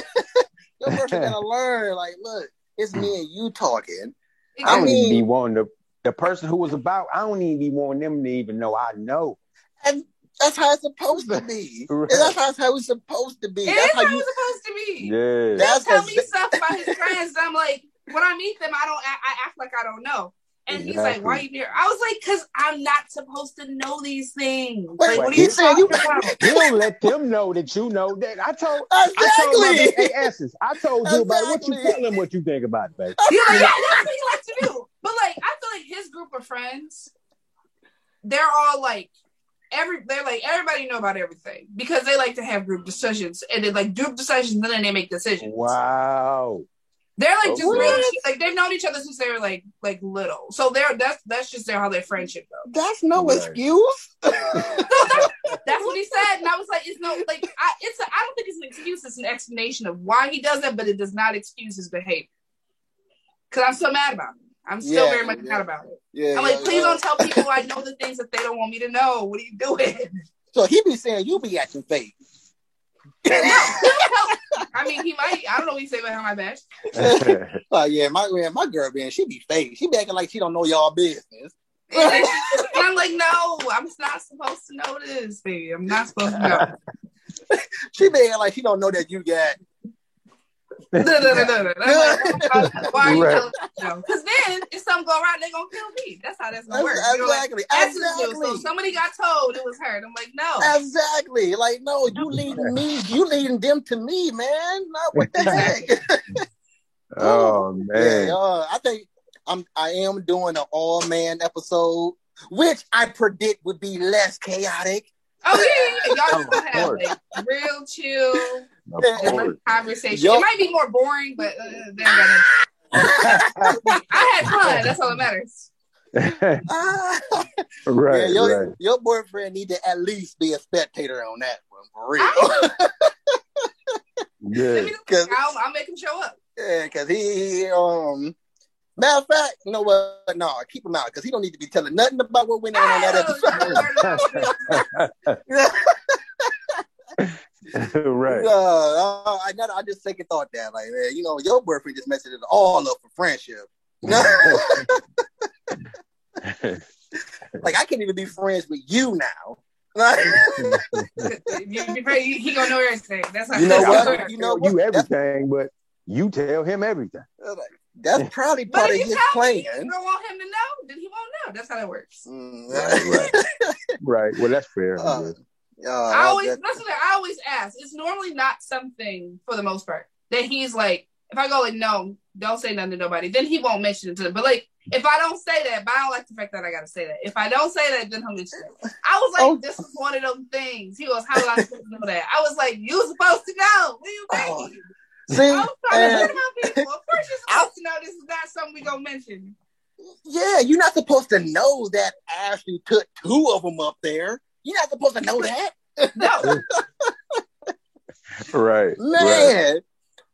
your person gotta learn. Like, look, it's me and you talking. Exactly. I don't even be wanting the person who was about. I don't even be wanting them to even know I know. And that's how it's supposed to be. Right. That's how it's supposed to be. That's how it's supposed to be. Yeah. They'll tell me stuff about his friends. And I'm like, when I meet them, I act like I don't know. And he's like, why are you here? I was like, because I'm not supposed to know these things. Wait, like, what are you talking about? You don't let them know that you know that. I told you about it. What you tell them what you think about it, baby. He's like, yeah, that's what he likes to do. But like, I feel like his group of friends, they're all like, everybody know about everything because they like to have group discussions and they like group discussions and then they make decisions. Wow. They're like just real, like they've known each other since they were like little. So that's just how their friendship goes. That's no excuse. That's what he said, and I was like, it's no like I don't think it's an excuse. It's an explanation of why he does that, but it does not excuse his behavior. Because I'm still mad about it. I'm still very much mad about it. Yeah, I'm like, please don't tell people I know the things that they don't want me to know. What are you doing? So he be saying you be acting fake. I mean, he might. I don't know what he say behind my back. My girl, man, she be fake. She be acting like she don't know y'all business. And I'm like, no, I'm not supposed to know this, baby. I'm not supposed to know. She be acting like she don't know that you got. No. Like, why are you telling me? Because then if something go right, they're gonna kill me. That's how that's gonna work. Exactly. So somebody got told it was her. I'm like, no. Exactly. Like, no, you leading me. You leading them to me, man. Not what the heck. Oh man. Yeah, I think I am doing an all man episode, which I predict would be less chaotic. Oh yeah. Y'all just gonna have like real chill. Conversation. It might be more boring, but I had fun. That's all that matters. Right, your boyfriend need to at least be a spectator on that one for real. Yeah, I'll make him show up. Yeah, because he matter of fact, you know what? No, keep him out because he don't need to be telling nothing about what went on that episode. Right. I just second thought that, like, man, you know, your boyfriend just messing it all up for friendship. Like, I can't even be friends with you now. He gonna know everything. That's how you know what? You know you everything, but you tell him everything. That's probably part of his plan. You don't want him to know, then he won't know. That's how that works. Right. Well, that's fair. I always ask. It's normally not something, for the most part, that he's like, if I go like, no, don't say nothing to nobody, then he won't mention it to them. But like, if I don't say that, but I don't like the fact that I gotta say that. If I don't say that, then he'll mention it. I was like, this is one of those things. He goes, how was I supposed to know that? I was like, you were supposed to know. What do you mean? See, I was trying to tell people. Of course you're supposed to know this is not something we gonna mention. Yeah, you're not supposed to know that Ashley took 2 of them up there. You're not supposed to know that. No. Right. Man,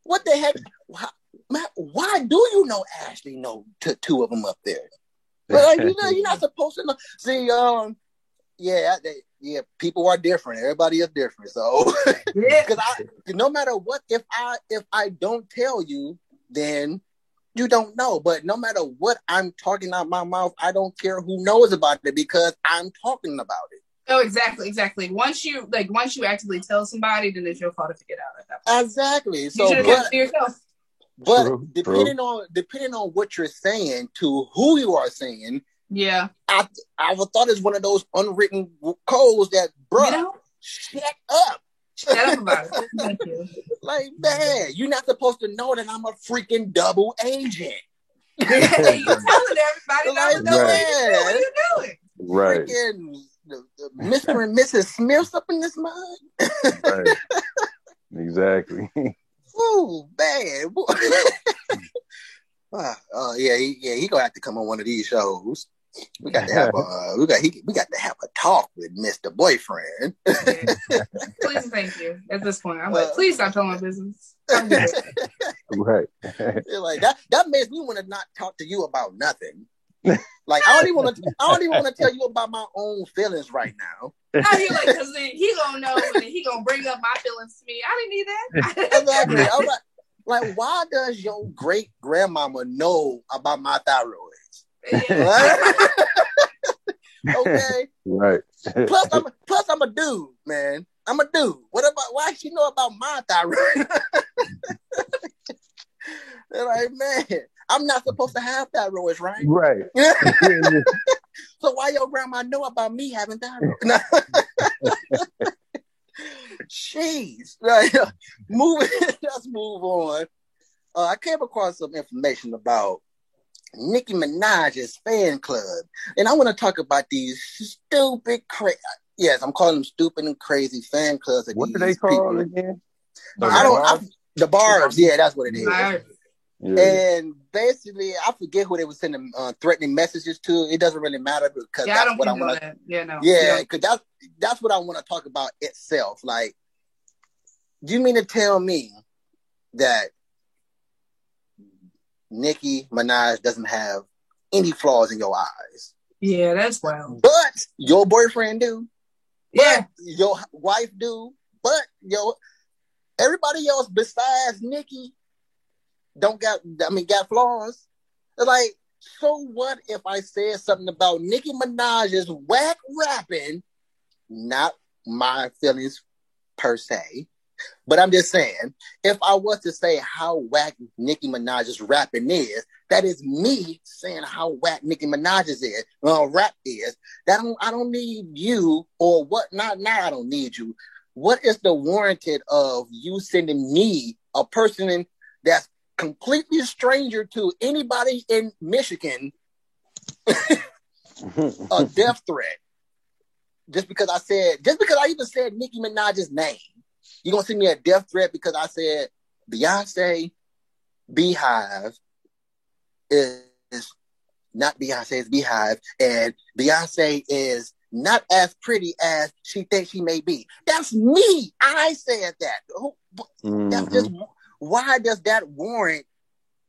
what the heck? Why do you know Ashley took 2 of them up there? But like, you're not supposed to know. See, people are different. Everybody is different. So, because no matter what, if I don't tell you, then You don't know, but no matter what I'm talking out my mouth, I don't care who knows about it because I'm talking about it. Oh, exactly. Once you actively tell somebody, then it's your fault if you get out at that point. Exactly. So, you should have kept it to yourself. But depending on what you're saying to who you are saying, yeah, I thought it's one of those unwritten codes that, bro, shut up. Shut up about it. Thank you. Like, man, you're not supposed to know that I'm a freaking double agent. You telling everybody that I'm a double agent. What are you doing? Right. Freaking Mr. and Mrs. Smith's up in this mug. Right. Exactly. Ooh, man. He gonna have to come on one of these shows. We got to have a talk with Mr. Boyfriend. Please, thank you. At this point, I'm like, please stop telling my business. Right. Like that makes me want to not talk to you about nothing. Like I don't even want to tell you about my own feelings right now. I hear like because then he gonna know and he gonna bring up my feelings to me. I didn't need that. Exactly. I was like, why does your great grandmama know about my thyroids? Yeah. Okay. Right. Plus I'm a dude, man. I'm a dude. Why she know about my thyroid? They're like, man, I'm not supposed to have thyroids, right? Right. So why your grandma know about me having thyroid? Jeez. Let's move on. I came across some information about Nicki Minaj's fan club. And I want to talk about these stupid, yes, I'm calling them stupid and crazy fan clubs. What do they call again? The Barbs. Yeah, that's what it is. Right. Yeah. And basically, I forget who they were sending threatening messages to. It doesn't really matter because that's what I want to. Yeah, because that's what I want to talk about itself. Like, do you mean to tell me that Nicki Minaj doesn't have any flaws in your eyes? Yeah, that's wild. But your boyfriend do. Yeah. But your wife do. But everybody else besides Nicki got flaws. Like, so what if I said something about Nicki Minaj's whack rapping? Not my feelings per se, but I'm just saying, if I was to say how whack Nicki Minaj's rapping is, that is me saying how whack Nicki Minaj's rap is. I don't need you or what? Not I don't need you. What is the warranted of you sending me, a person that's completely stranger to anybody in Michigan, a death threat? Just because I even said Nicki Minaj's name, you gonna send me a death threat because I said Beyonce Beehive is not Beyonce's Beehive, and Beyonce is not as pretty as she thinks she may be. That's me. I said that. That's just. Why does that warrant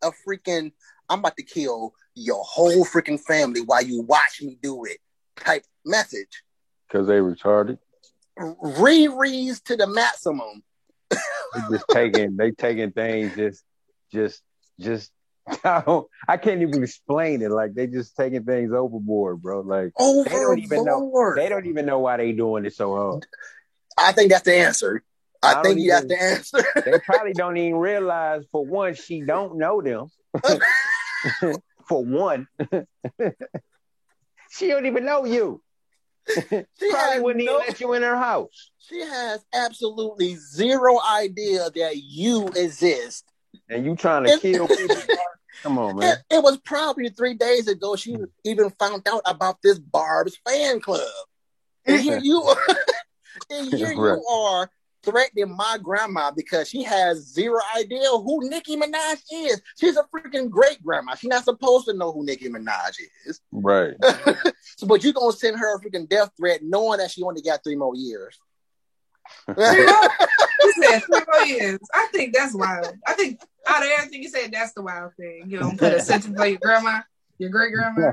a freaking I'm about to kill your whole freaking family while you watch me do it type message? Because they retarded. Rereads to the maximum. They taking things just I can't even explain it. Like they just taking things overboard, bro. Like they don't even know why they doing it so hard. I think that's the answer. I think that's the answer. They probably don't even realize, for one, she don't know them. For one. She don't even know you. She probably wouldn't even let you in her house. She has absolutely zero idea that you exist. And you trying to kill people. Come on, man. It was probably 3 days ago she even found out about this Barb's fan club. And here you are. You are threatening my grandma because she has zero idea who Nicki Minaj is. She's a freaking great grandma. She's not supposed to know who Nicki Minaj is. Right. But you're going to send her a freaking death threat knowing that she only got 3 more years. You said 3 more years. I think that's wild. I think out of everything you said, that's the wild thing. You don't put a sentence for your grandma, your great grandma.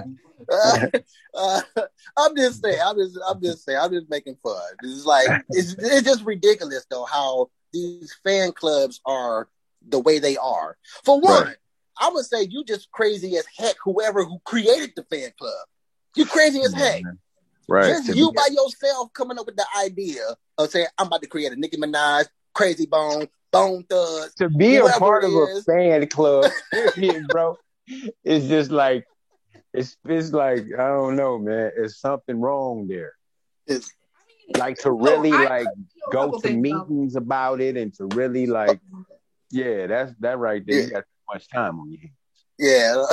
I'm just saying. I'm just making fun. It's like it's just ridiculous though how these fan clubs are the way they are. For one, I would say you just crazy as heck. Whoever who created the fan club, you crazy as heck. Right. Just you by yourself coming up with the idea of saying, I'm about to create a Nicki Minaj, Crazy Bone, Bone Thugs. To be a part of a fan club, bro, it's just like, it's like, I don't know, man. It's something wrong there. Like to really go to meetings about it and to really like, yeah, that right there. Yeah. You got too much time on your hands. Yeah.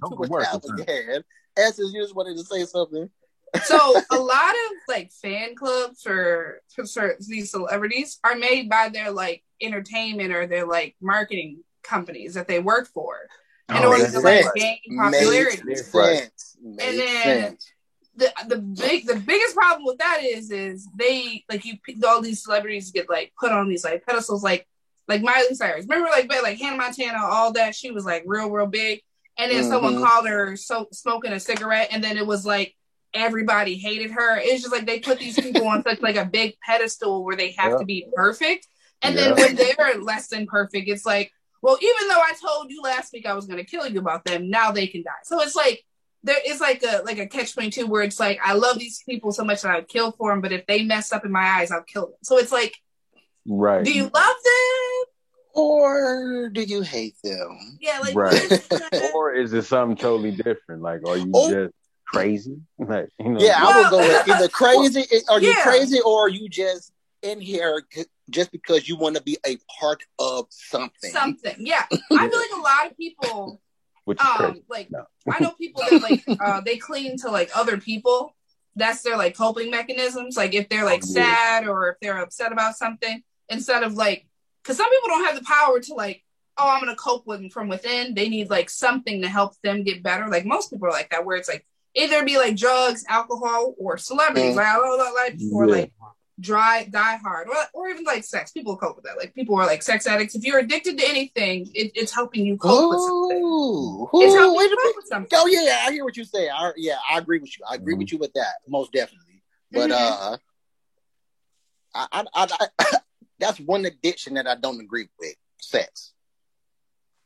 Too much time on your hands. Essence, you just wanted to say something. So a lot of like fan clubs for these celebrities are made by their like entertainment or their like marketing companies that they work for in order to like gain popularity. And then the biggest problem with that is they like all these celebrities get like put on these like pedestals like Miley Cyrus. Remember like Hannah Montana, all that, she was like real big, and then someone called her smoking a cigarette, and then it was like everybody hated her. It's just like they put these people on such like a big pedestal where they have to be perfect. And then when they're less than perfect, it's like, well, even though I told you last week I was going to kill you about them, now they can die. So it's like, there is like a catch-22 where it's like, I love these people so much that I would kill for them, but if they mess up in my eyes, I'll kill them. So it's like, right. Do you love them? Or do you hate them? Yeah, like, right. Or is it something totally different? Like, are you just crazy? Like, I would go with either crazy. Are you crazy, or are you just in here just because you want to be a part of something? Something, yeah. I feel like a lot of people, like no. I know people that like they cling to like other people. That's their like coping mechanisms. Like if they're like sad or if they're upset about something, instead of like, because some people don't have the power to like, oh, I'm gonna cope with them from within. They need like something to help them get better. Like most people are like that, where it's like either be like drugs, alcohol, or celebrities. Or like die hard, or even like sex. People cope with that. Like people are like sex addicts. If you're addicted to anything, it's helping you cope with something. It's helping you cope with something. Oh yeah, I hear what you say. I agree with you. I agree with you with that, most definitely. But I that's one addiction that I don't agree with: sex.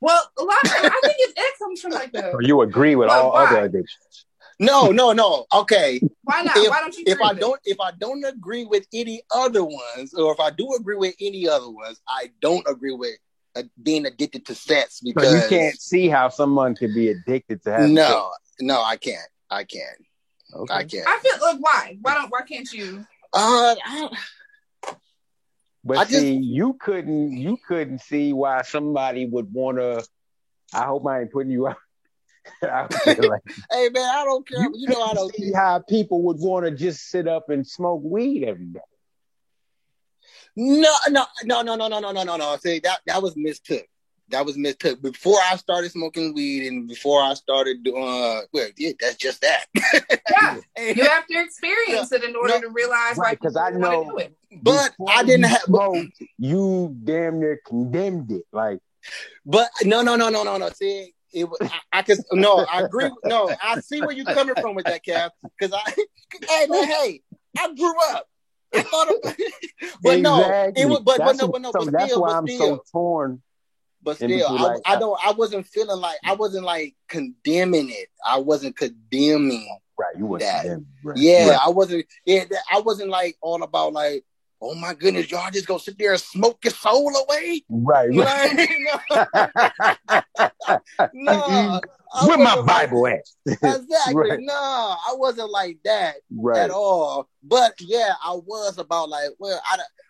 Well, I think it comes from like the. So you agree with all other addictions? No. Okay. Why not? Why don't you? If I don't agree with any other ones, or if I do agree with any other ones, I don't agree with being addicted to sex, because so you can't see how someone could be addicted to having sex. No, I can't. Okay. I can't. I feel like why can't you? But you couldn't see why somebody would want to. I hope I ain't putting you out. Like, hey man, I don't care. You know I don't see how people would want to just sit up and smoke weed every day. No. See, that was mistook. That was mistook. Before I started smoking weed and before I started doing, that's just that. Yeah, you have to experience it in order to realize why people want to do it. But I didn't have smoke. You damn near condemned it, like. But no. See, it was. I agree. No, I see where you're coming from with that, Cap. Because I grew up. I thought of, but exactly. No, it was. But no. So that's why I'm so torn. But still, I wasn't feeling like I wasn't like condemning it. I wasn't condemning. Right, you wasn't that. Right. Yeah, right. I wasn't. Yeah, I wasn't like all about like, oh my goodness, y'all just gonna sit there and smoke your soul away. Right. No. Where my Bible at? Exactly. Right. No, I wasn't like that at all. But yeah, I was about like, well,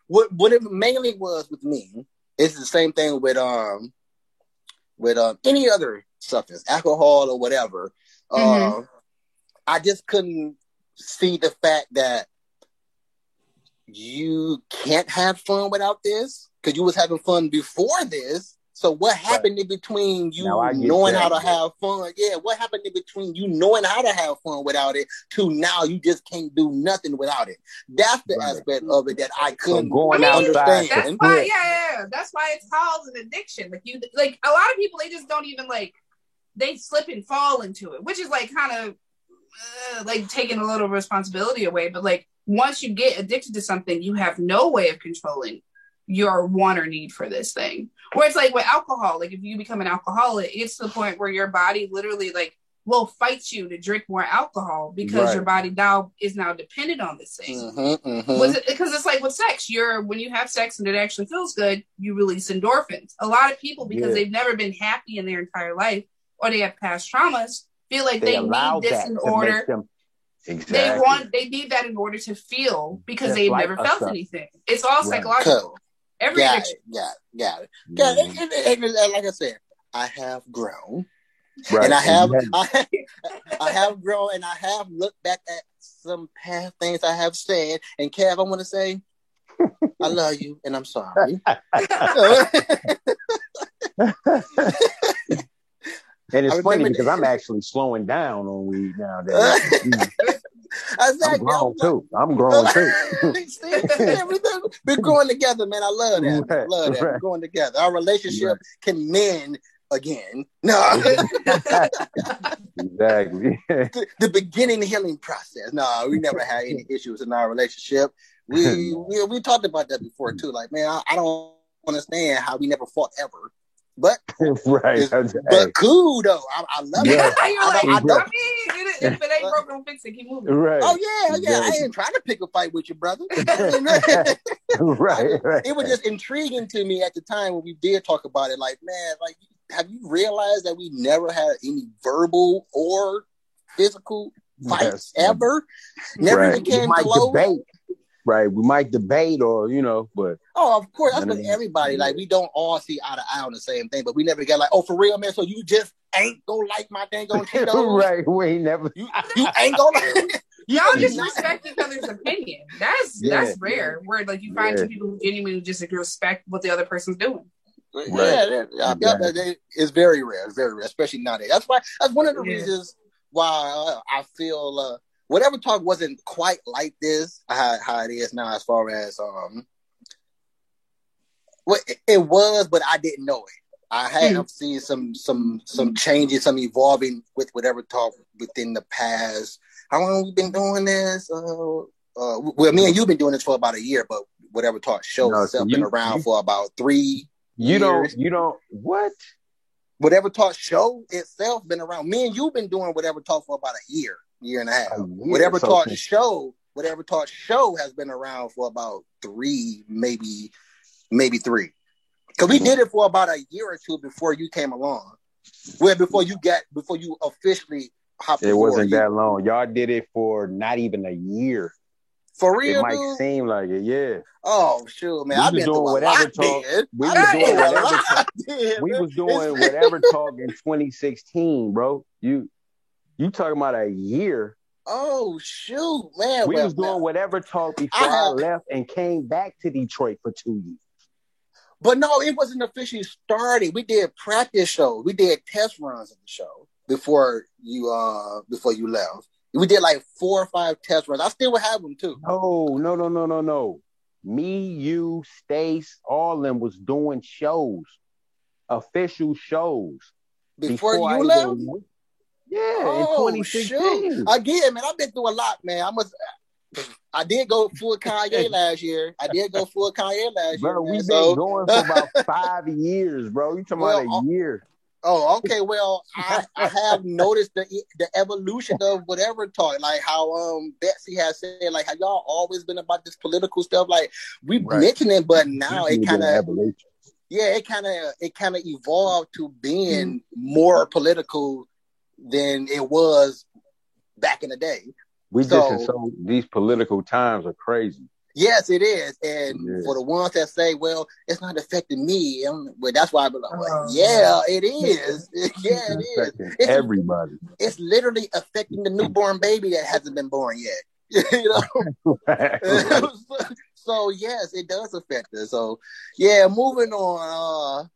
what it mainly was with me. It's the same thing with any other substance, alcohol or whatever. I just couldn't see the fact that you can't have fun without this, because you was having fun before this. So what happened in between you knowing how to have fun? Yeah, what happened in between you knowing how to have fun without it to now you just can't do nothing without it? That's the aspect of it that I couldn't understand. That's why, that's why it's called an addiction. Like a lot of people, they just don't even they slip and fall into it, which is like kind of like taking a little responsibility away. But like once you get addicted to something, you have no way of controlling your want or need for this thing. Where it's like with alcohol, like if you become an alcoholic, it's to the point where your body literally like will fight you to drink more alcohol because your body now is dependent on this thing. Because it's like with sex, when you have sex and it actually feels good, you release endorphins. A lot of people, because they've never been happy in their entire life or they have past traumas, feel like they need this in order. Exactly. They need that in order to feel because they've never felt anything. It's all psychological. Every addiction. Got it. And like I said, I have grown. Right. And I have grown, and I have looked back at some past things I have said. And Kev, I want to say, I love you, and I'm sorry. And it's funny because I'm actually slowing down on weed nowadays. I'm growing too. We're growing together, man. I love that. We're growing together. Our relationship can mend again. No. Exactly. The beginning healing process. No, we never had any issues in our relationship. We talked about that before too. Like, man, I don't understand how we never fought ever. But but cool though. I love it. You're like, if it ain't broke, don't fix it. Keep moving. Right. Oh yeah. Exactly. I ain't trying to pick a fight with you, brother. Right. It was just intriguing to me at the time when we did talk about it. Like, man, like, have you realized that we never had any verbal or physical fights ever? Never became close. Debate. Right, we might debate or, but... Oh, of course, that's with everybody. Like, we don't all see eye to eye on the same thing, but we never get like, oh, for real, man, so you just ain't gonna like my dang on Cheetos? Right, we ain't never... You ain't gonna like... Y'all just respect each other's opinion. That's rare, where, like, you find two people who genuinely just respect what the other person's doing. It's very rare. It's very rare, especially nowadays. That's one of the reasons why I feel... Whatever Talk wasn't quite like this, how it is now, as far as it was, but I didn't know it. I have seen some changes, some evolving with Whatever Talk within the past. How long have we been doing this? Well, me and you've been doing this for about a year, but Whatever Talk show itself been around for about 3 years. You don't what? Whatever Talk show itself been around. Me and you've been doing Whatever Talk for about a year and a half. Whatever Talk show has been around for about 3, maybe 3. Because we did it for about a year or two before you came along. Before you officially hopped. It wasn't that long. Y'all did it for not even a year. For real, it might seem like it, yeah. Oh, sure, man. I've been doing Whatever Talk. We was doing Whatever Talk in 2016, bro. You talking about a year? Oh shoot, man! We was doing Whatever Talk before I left and came back to Detroit for 2 years. But no, it wasn't officially started. We did practice shows. We did test runs of the show before you left. We did like 4 or 5 test runs. I still would have them too. No. Me, you, Stace, all of them was doing shows, official shows before you left. Yeah, in 2016. Shoot. Again, man, I've been through a lot, man. I did go full Kanye last year. Bro, we've been going for about 5 years, bro. You talking about a year. Oh, okay. Well, I have noticed the evolution of Whatever Talk, like how Betsy has said, like how y'all always been about this political stuff. Like we mentioned it, but now it kind of evolved to being more political than it was back in the day. These political times are crazy. Yes, it is. And for the ones that say, well, it's not affecting me, well, that's why I've been like, yeah, it is. Yeah, it is. It's everybody. It's literally affecting the newborn baby that hasn't been born yet. So, yes, it does affect us. So, yeah, moving on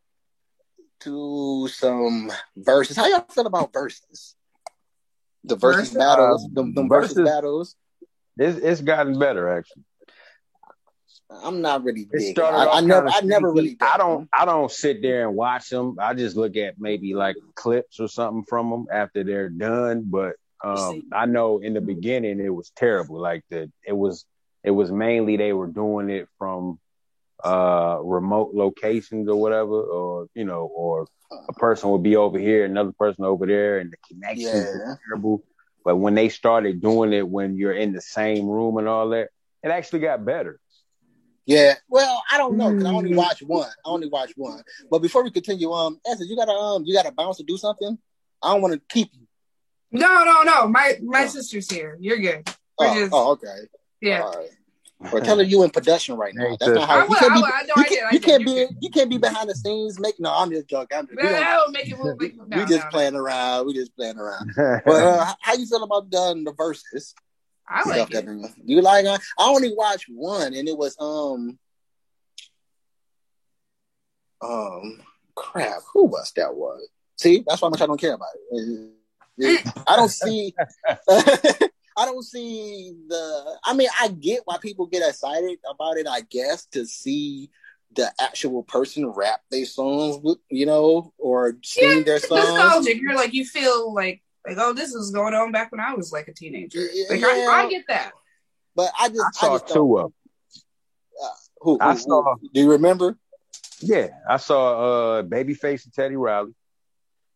to some verses. How y'all feel about verses? The versus battles. The versus battles. It's gotten better, actually. I'm not really big. I never really. I don't sit there and watch them. I just look at maybe like clips or something from them after they're done. But I know in the beginning it was terrible. Like it was mainly they were doing it from remote locations or whatever, or or a person would be over here, another person over there, and the connections are terrible. But when they started doing it when you're in the same room and all that, it actually got better. Yeah, well, I don't know because I only watched one. But before we continue, Essence, you gotta bounce to do something. I don't want to keep you. No. My sister's here. You're good. Okay. Yeah. All right. Well, tell her you in production right now. That's not how you can't be behind the scenes. I'm just joking. We just playing around. But how you feel about the verses? I like it. You like it? I only watched one, and it was crap. Who was that? Was see? That's why much I don't care about it. I don't see. I don't see I mean, I get why people get excited about it, I guess, to see the actual person rap their songs, or sing their songs. Nostalgic. You're like, you feel like, oh, this is going on back when I was like a teenager. Like, I get that. But I saw two of them. I saw. Do you remember? Yeah, I saw Babyface and Teddy Riley,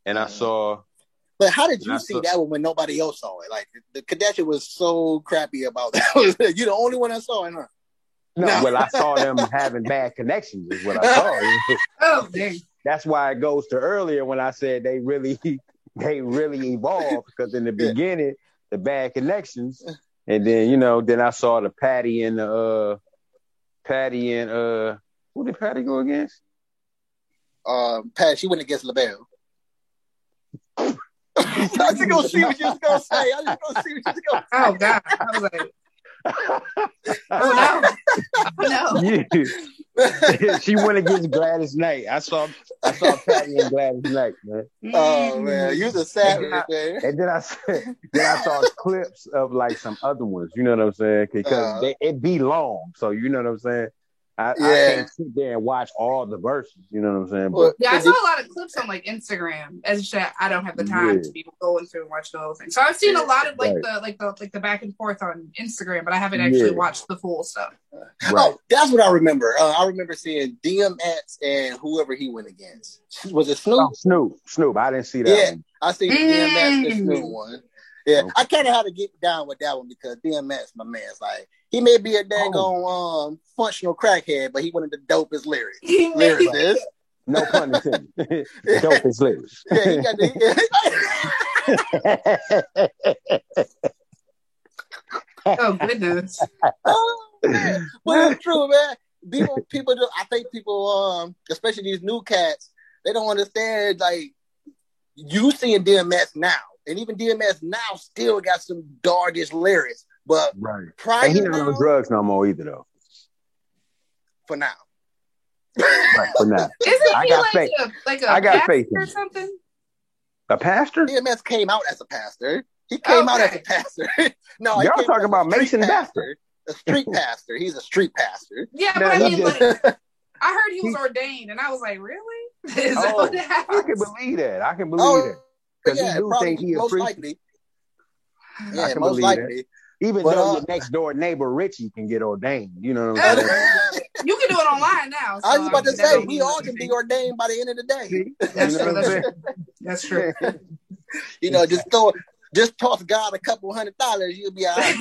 and I saw. But how did you see that one when nobody else saw it? Like the Kardashian was so crappy about that. You're the only one that saw it, huh? No, well, I saw them having bad connections. Is what I saw. Oh, dang. That's why it goes to earlier when I said they really evolved, because in the beginning the bad connections, and then then I saw the Patty and who did Patty go against? Patty, she went against LaBelle. I was just gonna see what you was gonna say. Oh God! I was like, oh no. She went against Gladys Knight. I saw Patty and Gladys Knight, man. Oh man, you was a savage, man. And then I saw clips of like some other ones. You know what I'm saying? Because it be long, so you know what I'm saying. I can't sit there and watch all the verses. You know what I'm saying? But I saw a lot of clips on like Instagram. As I don't have the time to be going through and watch the whole thing. So I've seen a lot of the back and forth on Instagram, but I haven't actually watched the full stuff. Right. Oh, that's what I remember. I remember seeing DMX and whoever he went against. Was it Snoop? Oh, Snoop. I didn't see that. Yeah, one. I seen the DMX and Snoop one. Yeah, okay. I kind of had to get down with that one because DMX, my man's like, he may be a dang functional crackhead, but he one of the dopest lyricists. No pun intended. Dopest lyrics. Yeah, he got Oh goodness. Well, it's true, man. People do. I think people, especially these new cats, they don't understand. Like, you seeing DMX now. And even DMX now still got some darkish lyrics, but prior, and he not on drugs no more either, though. For now, right? For now, isn't he like a pastor or something? A pastor? DMX came out as a pastor. He came out as a pastor. No, y'all talking about Mason Bester, a street pastor. He's a street pastor. Yeah, but I mean, like, I heard he was ordained, and I was like, really? Is that what happened? I can believe that. That. Because most likely. Yeah, most likely. Even though your next door neighbor Richie can get ordained, you know what I'm saying? You can do it online now. So I was about to say we all can be ordained by the end of the day. See? That's true. Just toss God $200, you'll be all right.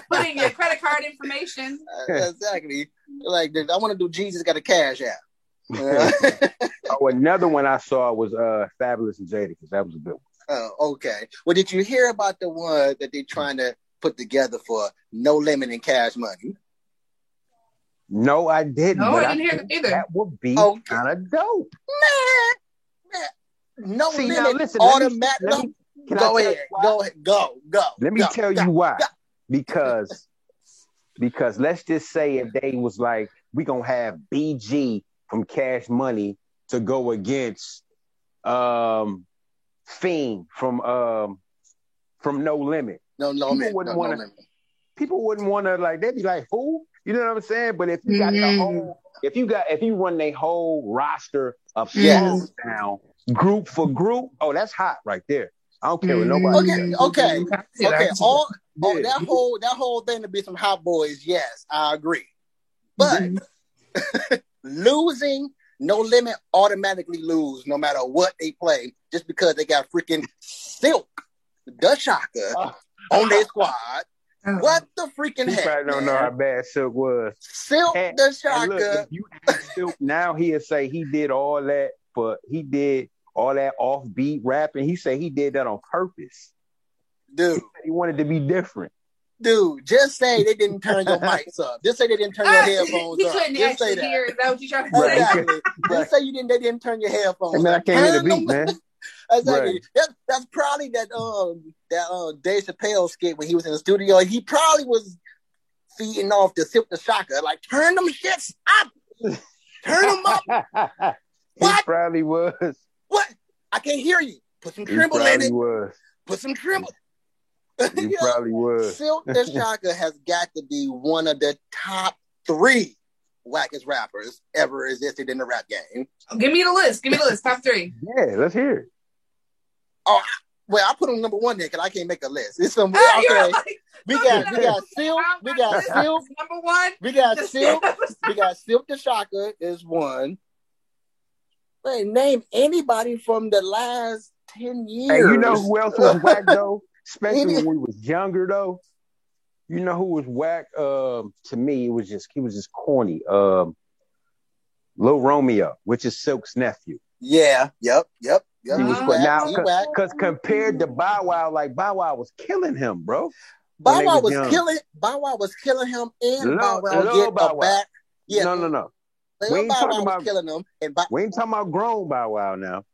Put in your credit card information. Exactly. Like, I want to do Jesus got a cash app. Another one I saw was Fabulous and Jadakiss. That was a good one. Oh, okay. Well, did you hear about the one that they're trying to put together for No Limit and Cash Money? No, I didn't. No, I didn't hear that either. That would be kind of dope. Man. No Limit. Now, listen, automatic. Go ahead. Go. Let me tell you why. Because let's just say if they was like, we gonna have BG from Cash Money to go against Fiend from No Limit. People wouldn't want to, like, they'd be like, who? You know what I'm saying? But if you got the whole, if you run their whole roster of songs down, group for group, that's hot right there. I don't care what nobody. Okay. That whole thing to be some hot boys. Yes, I agree. But Losing, No Limit automatically lose no matter what they play, just because they got freaking Silk, the Shaka, on their squad. What the freaking heck? You probably don't know how bad Silk was. Silk, the Shaka. Look, if you ask Silk now, he'll say he did all that, but he did all that offbeat rapping. He said he did that on purpose. Dude. He wanted to be different. Dude, just say they didn't turn your mics up. Just say they didn't turn your headphones he up. couldn't Just say that. hear. Is that what you trying to say? Exactly. Just say they didn't turn your headphones up. Man, I can't hear the beat, man. Exactly. Right. That's probably that Dave Chappelle skit when he was in the studio. He probably was feeding off the Silk the Shaka. Like, turn them shits up. Turn them up. What? He probably was. What? I can't hear you. Put some tremble in it. Was. Put some tremble. He probably was. Silk the Shaka has got to be one of the top 3 wackest rappers ever existed in the rap game. Give me the list. Top 3. Yeah, let's hear it. Oh, well, I put him number 1 there because I can't make a list. It's some okay. We got Silk. We got Silk. Number 1. We got Silk. We got Silk the Shaka is 1. Wait, name anybody from the last 10 years. Hey, you know who else was whack though? Especially when we was younger though. You know who was whack? To me, he was just corny. Lil Romeo, which is Silk's nephew. Yeah. Yep. He was now because compared to Bow Wow, like Bow Wow was killing him, bro. Bow Wow was killing him, and Bow Wow get a back. Yeah. No. We ain't talking about killing him, and we ain't talking about grown Bow Wow now.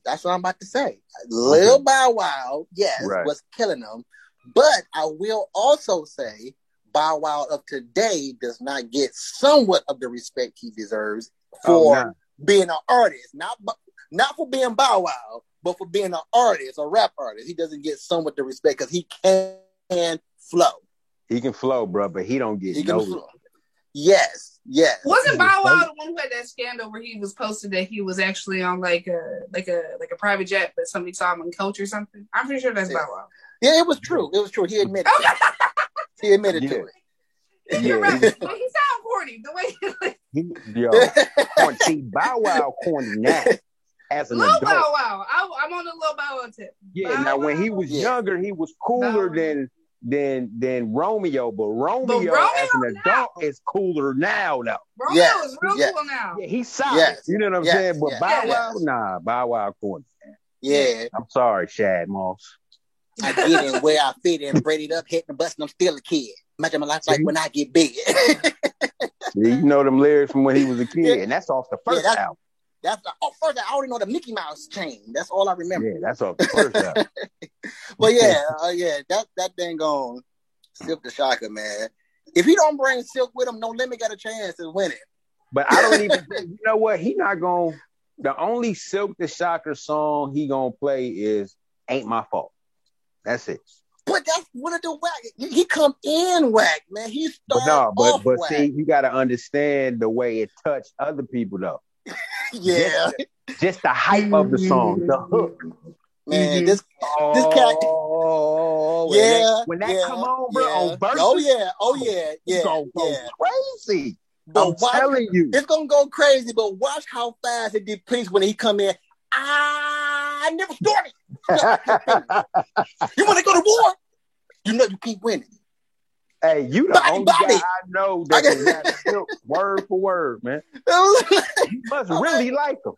That's what I'm about to say. Lil Bow Wow, yes, was killing him. But I will also say Bow Wow of today does not get somewhat of the respect he deserves for being an artist. Not for being Bow Wow, but for being an artist, a rap artist. He doesn't get somewhat the respect because he can flow. He can flow, bro, but he don't get no. Yes. Wasn't Bow Wow the one who had that scandal where he was posted that he was actually on like a private jet, but somebody saw him on Coach or something? I'm pretty sure that's Bow Wow. Yeah, it was true. He admitted it. He admitted to it. You're right. Well, he sound corny the way see Bow Wow corny now. As an adult. Bow Wow. I'm on the Lil Bow Wow tip. Yeah, Bow Wow. When he was younger, he was cooler than Romeo, but Romeo as an adult is cooler now though. Romeo is real cool now. Yeah, he's solid. You know what I'm saying? But Bow Wow, nah, Bow Wow corny. Yeah. I'm sorry, Shad Moss. I get in where I fit in, braided up, hitting the bus, and I'm still a kid. Imagine my life like when I get big. You know them lyrics from when he was a kid, and that's off the first album. First I already know the Mickey Mouse chain. That's all I remember. Yeah, that's off the first album. But that dang on Silk the Shaka, man. If he don't bring Silk with him, No Limit got a chance of winning. But I don't even think, you know what? He not going to, the only Silk the Shaka song he going to play is Ain't My Fault. That's it. But that's one of the whack. He come in whack, man. He started off but whack. See, you got to understand the way it touched other people, though. Yeah. Just the hype of the song, the hook. Man, this cat. When that come on, bro, on Versus. Oh yeah. It's gonna go crazy. But I'm telling you. It's gonna go crazy, but watch how fast it depletes when he come in. I never started. You want to go to war? You know you keep winning. Hey, you the only guy I know that can rap Silk word for word, man. You must really like him.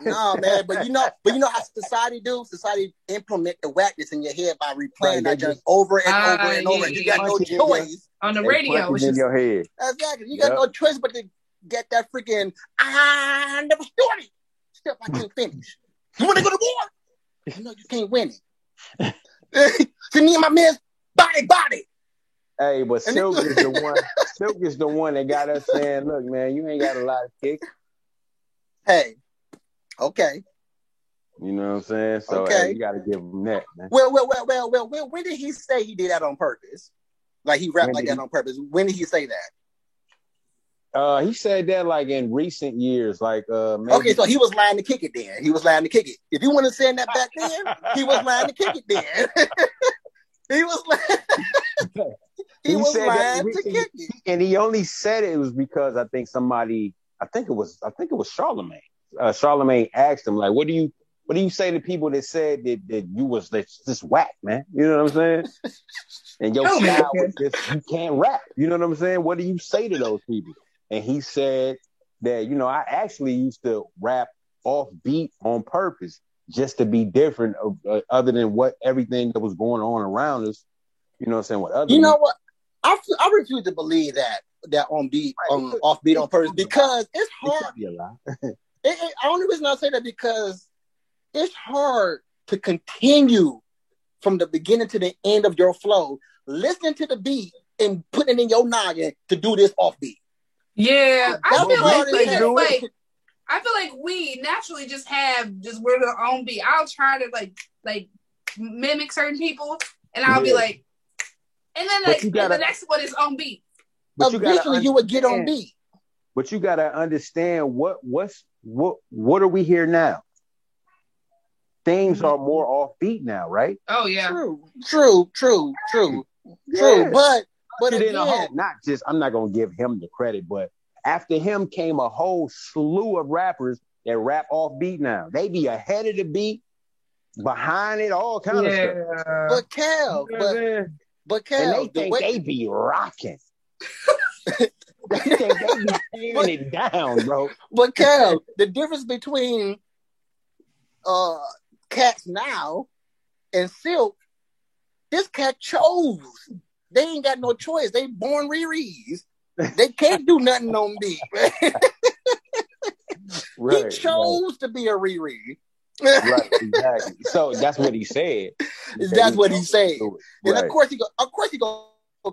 No, man, but you know how society do? Society implement the whackness in your head by replaying that just over and over and over. You got no choice on the radio. It's in your head. Exactly. You got no choice but to get that freaking I never started. Step I can't finish. You want to go to war? You know you can't win it. See me and my man, body. Hey, but Silk is the one. Silk is the one that got us saying, "Look, man, you ain't got a lot of kick." Hey, okay. You know what I'm saying? So hey, you got to give him that, man. Well. When did he say he did that on purpose? Like he rapped like that on purpose. When did he say that? He said that like in recent years, like maybe... Okay, so he was lying to kick it then. He was lying to kick it. If you want to say that back then, he was lying to kick it then. He was lying. he was lying to kick it. And he only said it was because I think it was Charlemagne. Charlemagne asked him, like, what do you say to people that said that you was just whack, man? You know what I'm saying? And your style was just, you can't rap. You know what I'm saying? What do you say to those people? And he said that, I actually used to rap off beat on purpose just to be different, other than what everything that was going on around us. You know what I'm saying? With other, what? I refuse to believe that on beat, off beat on purpose, because it's hard. The only reason I say that because it's hard to continue from the beginning to the end of your flow, listening to the beat and putting it in your noggin to do this off beat. Yeah, I feel like we naturally we're the own beat. I'll try to like mimic certain people, and I'll be like, and then the next one is on beat. Eventually, you would get on beat. But you gotta understand what are we here now? Things are more off beat now, right? Oh yeah, true. But again, I'm not gonna give him the credit, but after him came a whole slew of rappers that rap off beat now. They be ahead of the beat, behind it, all kind of stuff. But Cal, and they be rocking. They be tearing it down, bro. But Cal, the difference between cats now and Silk, this cat chose. They ain't got no choice. They born Riri's. They can't do nothing on beat. He chose to be a Riri. Right, exactly. So that's what he said. That's what he said. And of course he gonna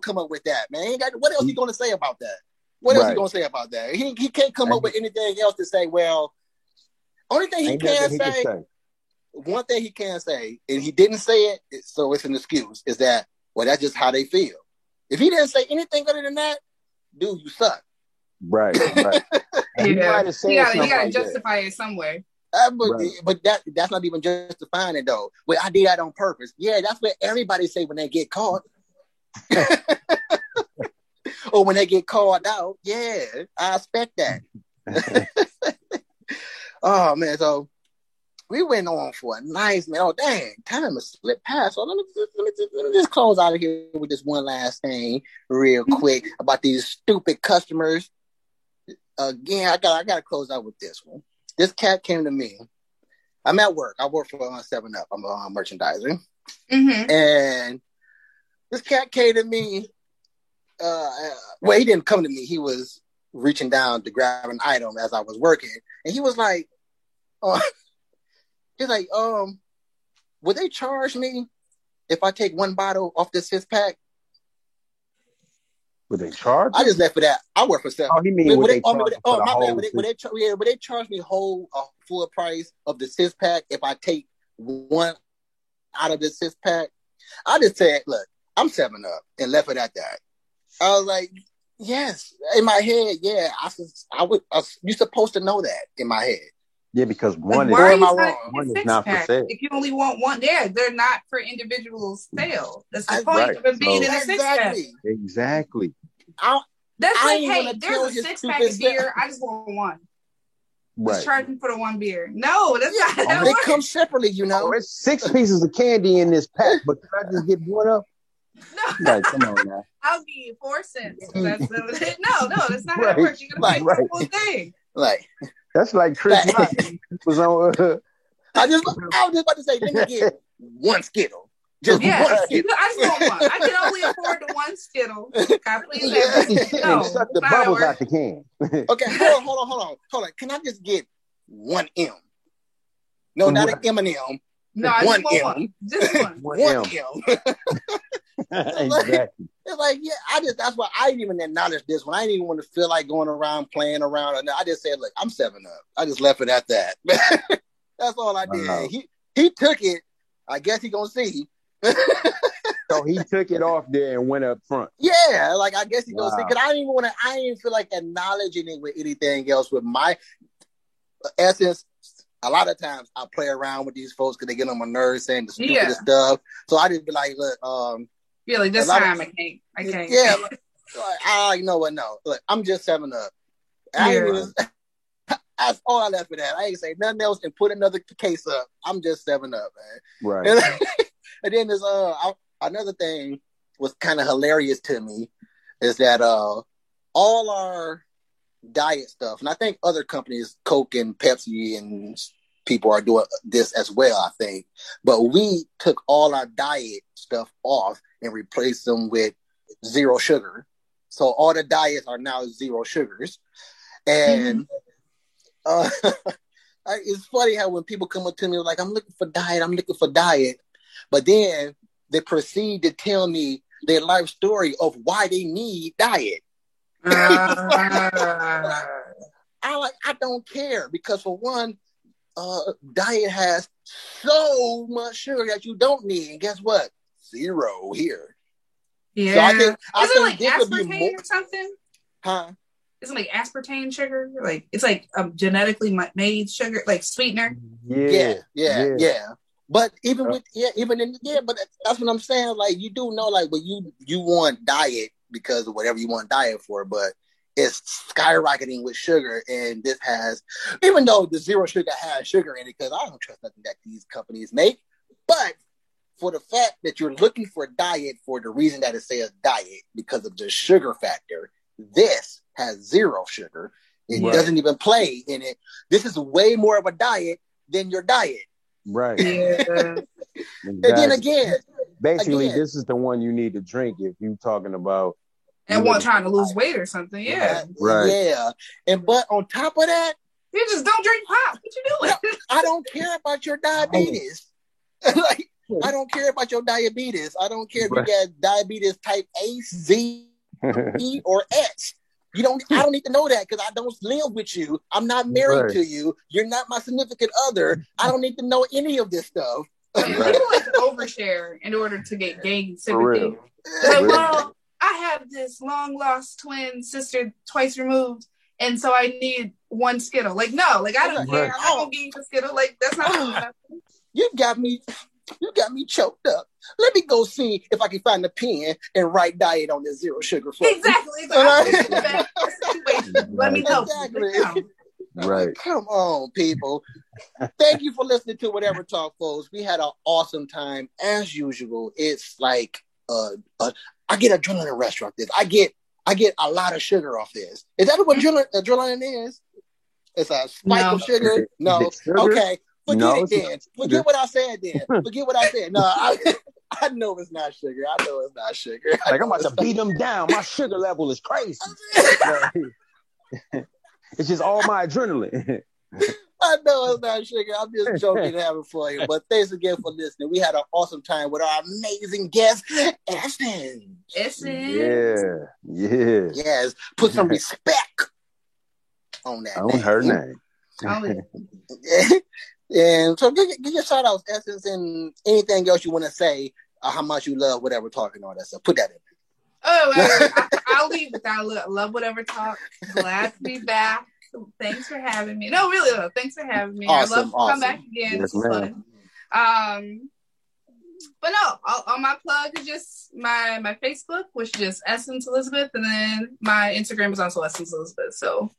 come up with that, man. What else he gonna say about that? What else he gonna say about that? He can't come up with anything else to say. Well, only thing he can say. One thing he can say, and he didn't say it, so it's an excuse, is that, well, that's just how they feel. If he didn't say anything other than that, dude, you suck. Right. You gotta justify it some way. But that's not even justifying it though. Well, I did that on purpose. Yeah, that's what everybody say when they get caught. Or when they get called out. Yeah, I expect that. Oh man, so we went on for a nice, man. Oh dang, time has slipped past. So let me just close out of here with this one last thing real quick about these stupid customers. Again, I gotta close out with this one. This cat came to me. I'm at work. I work for 7-Up. I'm a merchandiser. Mm-hmm. And this cat came to me. Well, he didn't come to me. He was reaching down to grab an item as I was working. And he was like, would they charge me if I take one bottle off this 6-pack? Would they charge? I just left it at. I work for 7. Oh, he mean would they charge me a full price of the 6-pack if I take one out of the 6-pack? I just said, look, I'm 7-Up, and left it at that. I was like, yes, in my head, yeah. You're supposed to know that in my head. Yeah, because one is not for sale. If you only want one, they're not for individual sale. That's the point of it being in a 6-pack. Exactly. That's like, hey, there's a 6-pack of beer. I just want one. Right. Just charge me for the one beer. No, that's not how they come separately, you know. There's 6 pieces of candy in this pack, but can I just get one up? No. Like, come on now. I'll give you 4 cents. No, that's not how it works. You gotta pay for the whole thing. That's like Chris Rock was on. I was just about to say, let me get one Skittle. Just one Skittle. I just want one. I can only afford the one Skittle. No, suck the bubbles out the can. Okay, hold on. Can I just get one M? No, not an M&M. No, I just want one. Just one. One M. Exactly. It's like, yeah, that's why I didn't even acknowledge this one. I didn't even want to feel like going around, playing around. I just said, look, I'm 7-Up. I just left it at that. That's all I did. He took it. I guess he gonna see. So he took it off there and went up front. Yeah, like I guess he gonna see. Because I didn't feel like acknowledging it with anything else. With my essence, a lot of times I play around with these folks because they get on my nerves saying the stupidest stuff. So I just be like, look, Yeah, like this time I can't. Yeah, you know what? No, look, I'm just 7-Up. That's all I left with that. I ain't say nothing else and put another case up. I'm just 7-Up, man. Right. And then there's another thing was kind of hilarious to me is that all our diet stuff, and I think other companies, Coke and Pepsi and people are doing this as well, I think. But we took all our diet stuff off and replaced them with zero sugar. So all the diets are now zero sugars. And it's funny how when people come up to me like, I'm looking for diet. But then they proceed to tell me their life story of why they need diet. I don't care because for one, diet has so much sugar that you don't need. And guess what? Zero here. Yeah. So I think like aspartame or something? Huh? Isn't like aspartame sugar? Like it's like genetically made sugar, like sweetener. Yeah. But even with but that's what I'm saying. Like you do know, like, but you want diet because of whatever you want diet for, but it's skyrocketing with sugar, and this has, even though the zero sugar has sugar in it, because I don't trust nothing that these companies make, but for the fact that you're looking for diet for the reason that it says diet because of the sugar factor, this has zero sugar. It doesn't even play in it. This is way more of a diet than your diet. Right. Yeah. Exactly. And then again, this is the one you need to drink if you're talking about and one trying to lose weight or something. Yeah. Right. Yeah. But on top of that, you just don't drink pop. What you doing? I don't care about your diabetes. Like, I don't care about your diabetes. I don't care if you got diabetes type A, Z, E, or S. I don't need to know that because I don't live with you. I'm not married to you. You're not my significant other. I don't need to know any of this stuff. People like to overshare in order to gain sympathy. Like, well, I have this long lost twin sister twice removed, and so I need one Skittle. Like, no, like I don't care. I'm not gonna give you the Skittle. Like, that's not. You got me choked up. Let me go see if I can find a pen and write diet on this zero sugar flour. Exactly. Let me know. Exactly. Right. Come on, people. Thank you for listening to Whatever Talk, folks. We had an awesome time as usual. It's like I get adrenaline rush off this. I get a lot of sugar off this. Is that what adrenaline is? It's a spike of sugar? No. Okay. Forget it then. Forget what I said then. Forget what I said. No, I know it's not sugar. I know it's not sugar. Like, I'm about to beat them down. My sugar level is crazy. It's just all my adrenaline. I know it's not sugar. I'm just joking and having fun here. But thanks again for listening. We had an awesome time with our amazing guest, Essence. Yeah. Yes. Put some respect on that. On her name. And so get your shout outs, Essence, and anything else you want to say, how much you love Whatever Talk and all that stuff. Put that in. I'll leave with I love Whatever Talk. Glad to be back. Thanks for having me. No, really though. Thanks for having me. Awesome, I'd love to come back again. This was fun. But no, all my plug is just my Facebook, which is just Essence Elizabeth, and then my Instagram is also Essence Elizabeth. So,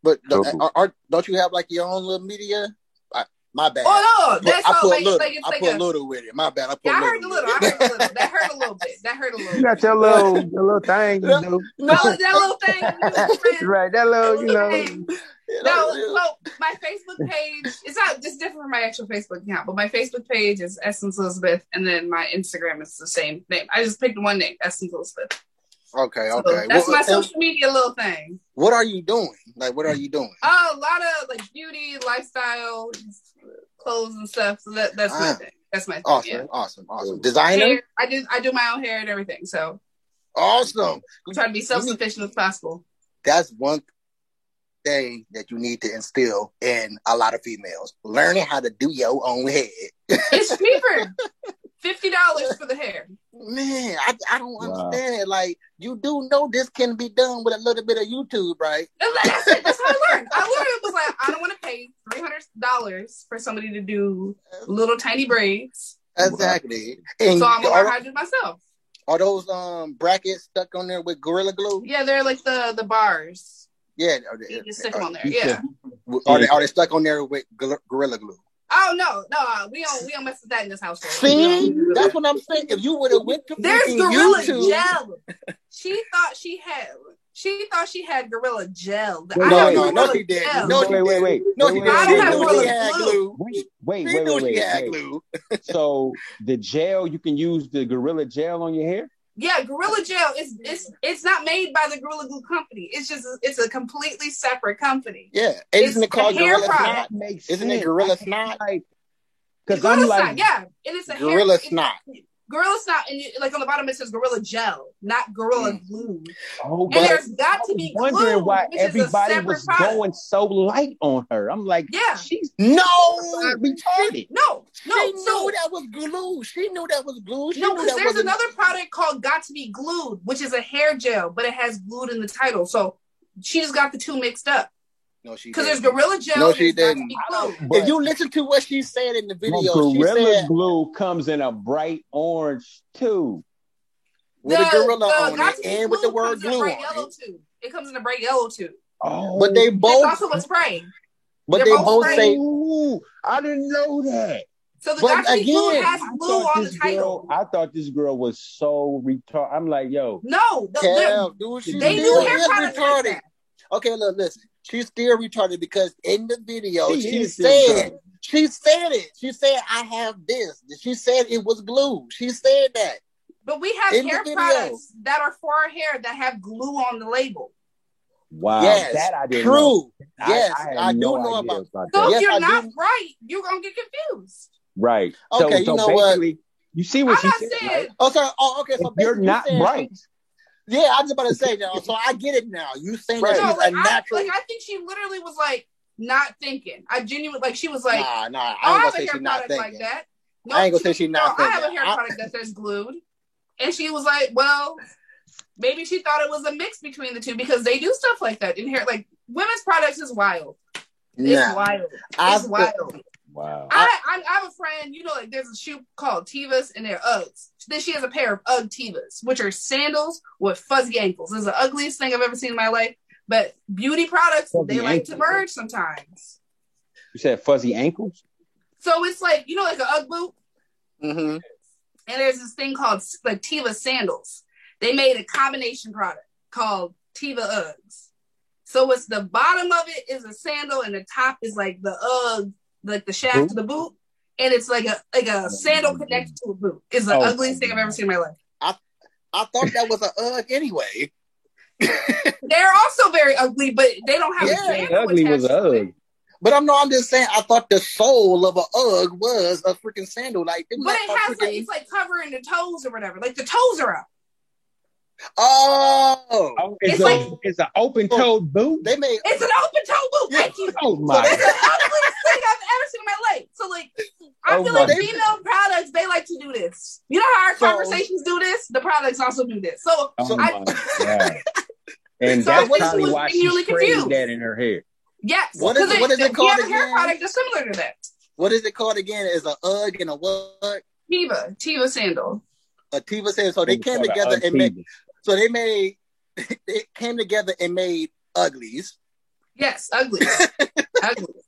but don't you have like your own little media? My bad. Oh no, that's all. I put a little with it. My bad. I heard a little. That hurt a little bit. You got your little thing, you know. No, that little thing. Right, that little, you know. No, my Facebook page, it's not just different from my actual Facebook account, but my Facebook page is Essence Elizabeth, and then my Instagram is the same name. I just picked one name, Essence Elizabeth. Okay. So that's my social media little thing. What are you doing? Like, what are you doing? Oh, a lot of like beauty, lifestyle, clothes and stuff. So that's my thing. That's my thing. Awesome. Designer? Hair, I do my own hair and everything. So awesome. I'm trying to be self-sufficient as possible. That's one thing that you need to instill in a lot of females. Learning how to do your own hair. It's cheaper. $50 for the hair. Man, I don't understand it. Like, you do know this can be done with a little bit of YouTube, right? That's it. That's how I learned. I literally was like, I don't want to pay $300 for somebody to do little tiny braids. Exactly. And so I'm gonna learn how to do it myself. Are those brackets stuck on there with Gorilla Glue? Yeah, they're like the bars. Yeah, you just stick them on there. Yeah. Are they stuck on there with Gorilla Glue? Oh no, we don't mess with that in this household. See, that's what I'm saying. If you would have went to there's Gorilla YouTube, Gel. She thought she had Gorilla Gel. No, she didn't. No, wait. No, she didn't. I don't have Gorilla Glue. Wait. So the gel, you can use the Gorilla Gel on your hair? Yeah, Gorilla Gel it's not made by the Gorilla Glue company. It's a completely separate company. Yeah, isn't it called Gorilla Snot? Isn't it Gorilla Snot? Because I'm like, Snot, yeah, and it's a Gorilla Snot. Gorilla Snot, and like on the bottom it says Gorilla Gel, not Gorilla Glue. Oh, and there's got to be glue. Wondering why everybody was going so light on her. I'm like, yeah, she's retarded. No, she knew that was glue. She knew that was glue. No, because there's another product called Got to Be Glued, which is a hair gel, but it has glued in the title. So she just got the two mixed up. No, she because there's Gorilla Gel. No, she didn't. If you listen to what she said in the video, Gorilla Glue comes in a bright orange too, with a gorilla on it, and with the word glue on it. It comes in a bright yellow too. Oh, but they both also a spray. But they both say, I didn't know that. So the Got to Be Glue has glue on the title. I thought this girl was so retarded. I'm like, yo, no, they do hair products retarded. Like okay, look, listen. She's still retarded because in the video she said it. She said, I have this. She said it was glue. She said that. But we have hair products that are for our hair that have glue on the label. Wow. Yes, that I didn't true. Know. Yes, I do know about that. So if you're not right, you're going to get confused. Right. Okay, so you know what? You see what she said, right? Oh, sorry. Oh, okay. So you're not right. Yeah, I was about to say now. So I get it now. You saying that she's a natural. I think she literally was like not thinking. I genuinely she was like, nah. I ain't gonna say she's not thinking. Like that. No, I ain't gonna say she's not thinking. I have a hair product that says glued, and she was like, well, maybe she thought it was a mix between the two because they do stuff like that in hair. Like women's products is wild. It's wild. It's wild. Wow. I have a friend, like there's a shoe called Tevas and they're Uggs. Then she has a pair of Ugg Tevas, which are sandals with fuzzy ankles. It's the ugliest thing I've ever seen in my life. But beauty products, they like to merge sometimes. You said fuzzy ankles? So it's like, like an Ugg boot. Mm-hmm. And there's this thing called like Teva sandals. They made a combination product called Teva Uggs. So it's the bottom of it is a sandal and the top is like the Ugg, like the shaft of the boot, and it's like a sandal connected to a boot. It's the ugliest thing I've ever seen in my life. I thought that was an Ugg anyway. They're also very ugly, but they don't have a sandal ugly was Ugg. But I'm just saying. I thought the sole of an Ugg was a freaking sandal. Like, but it has it's like covering the toes or whatever. Like the toes are up. Oh, it's an open-toed boot. It's an open-toed boot. Yeah. Thank you. Oh my! It's the ugliest thing I've ever seen in my life. So like, I feel like female products they like to do this. You know how our conversations do this? The products also do this. And that's probably why she sprayed that in her hair. Yes. What is it called again? A hair product that's similar to that. What is it called again? Is a Ugg and a what? Teva sandal. A Teva sandal. So they came together and made. So they came together and made uglies. Yes, uglies. Uglies.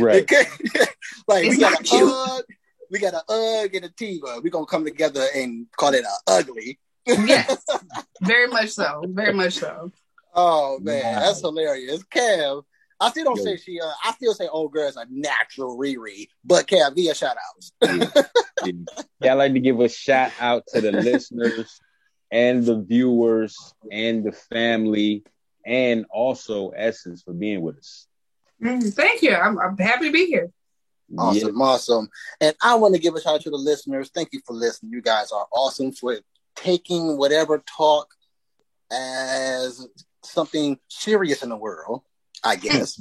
Right. Like we got an Ugg and a Teva. We're gonna come together and call it a ugly. Yes. Very much so. Very much so. Oh man, that's hilarious. Kev, I still don't say she I still say old girl is a natural Riri, but Kev, give a shout out. Yeah, I'd like to give a shout out to the listeners and the viewers and the family and also Essence for being with us. Thank you. I'm happy to be here. Awesome. And I want to give a shout out to the listeners. Thank you for listening. You guys are awesome for taking whatever talk as something serious in the world, I guess.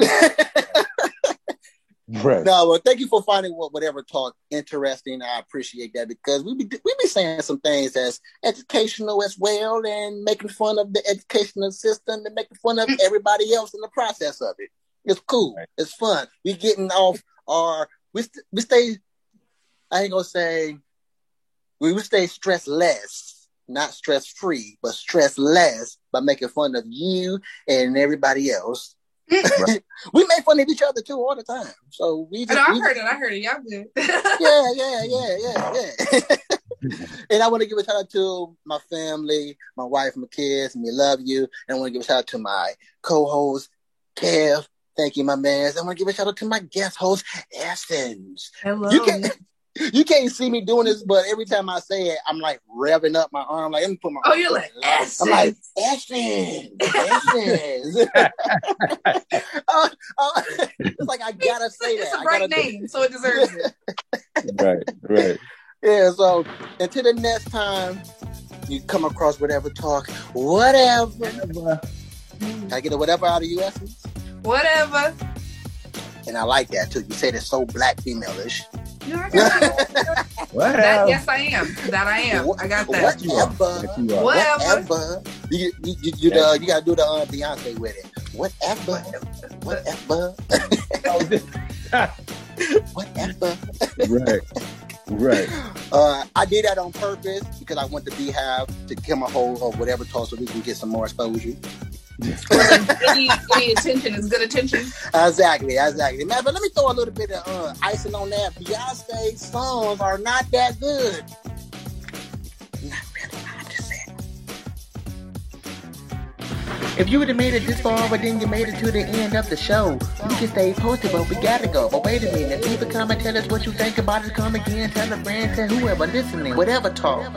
Right. No, well, thank you for finding whatever talk interesting. I appreciate that because we be saying some things that's educational as well and making fun of the educational system and making fun of everybody else in the process of it. It's cool. Right. It's fun. We getting off we stay I ain't gonna say we would stay stress less, not stress free, but stress less by making fun of you and everybody else. Right. We make fun of each other too all the time. So we just. I heard it. Y'all good. Yeah. And I want to give a shout out to my family, my wife, my kids, and we love you. And I want to give a shout out to my co-host, Kev. Thank you, my man. I want to give a shout out to my guest host, Essence. Hello. You can't see me doing this, but every time I say it, I'm like revving up my arm. Like, let me put my. Oh, you're like Essence. I'm like Essence. It's like I gotta say that. It's a bright name, so it deserves it. Right. Yeah. So until the next time you come across whatever talk, whatever. Can I get a whatever out of you, Essence? Whatever. And I like that too. You said it's so black female-ish. Yes, I am. That I am. I got that. Whatever. You gotta do the Beyonce with it. Whatever. Right. I did that on purpose because I want the Beehive to come a hold of whatever talk so we can get some more exposure. any attention is good attention. Exactly. Man, but let me throw a little bit of icing on that. Beyonce's songs are not that good. Not really. I'm just saying. If you would have made it this far, but then you made it to the end of the show, you can stay posted, but we gotta go. But wait a minute, leave a comment, tell us what you think about it. Come again, tell a friend, tell whoever listening, whatever talk.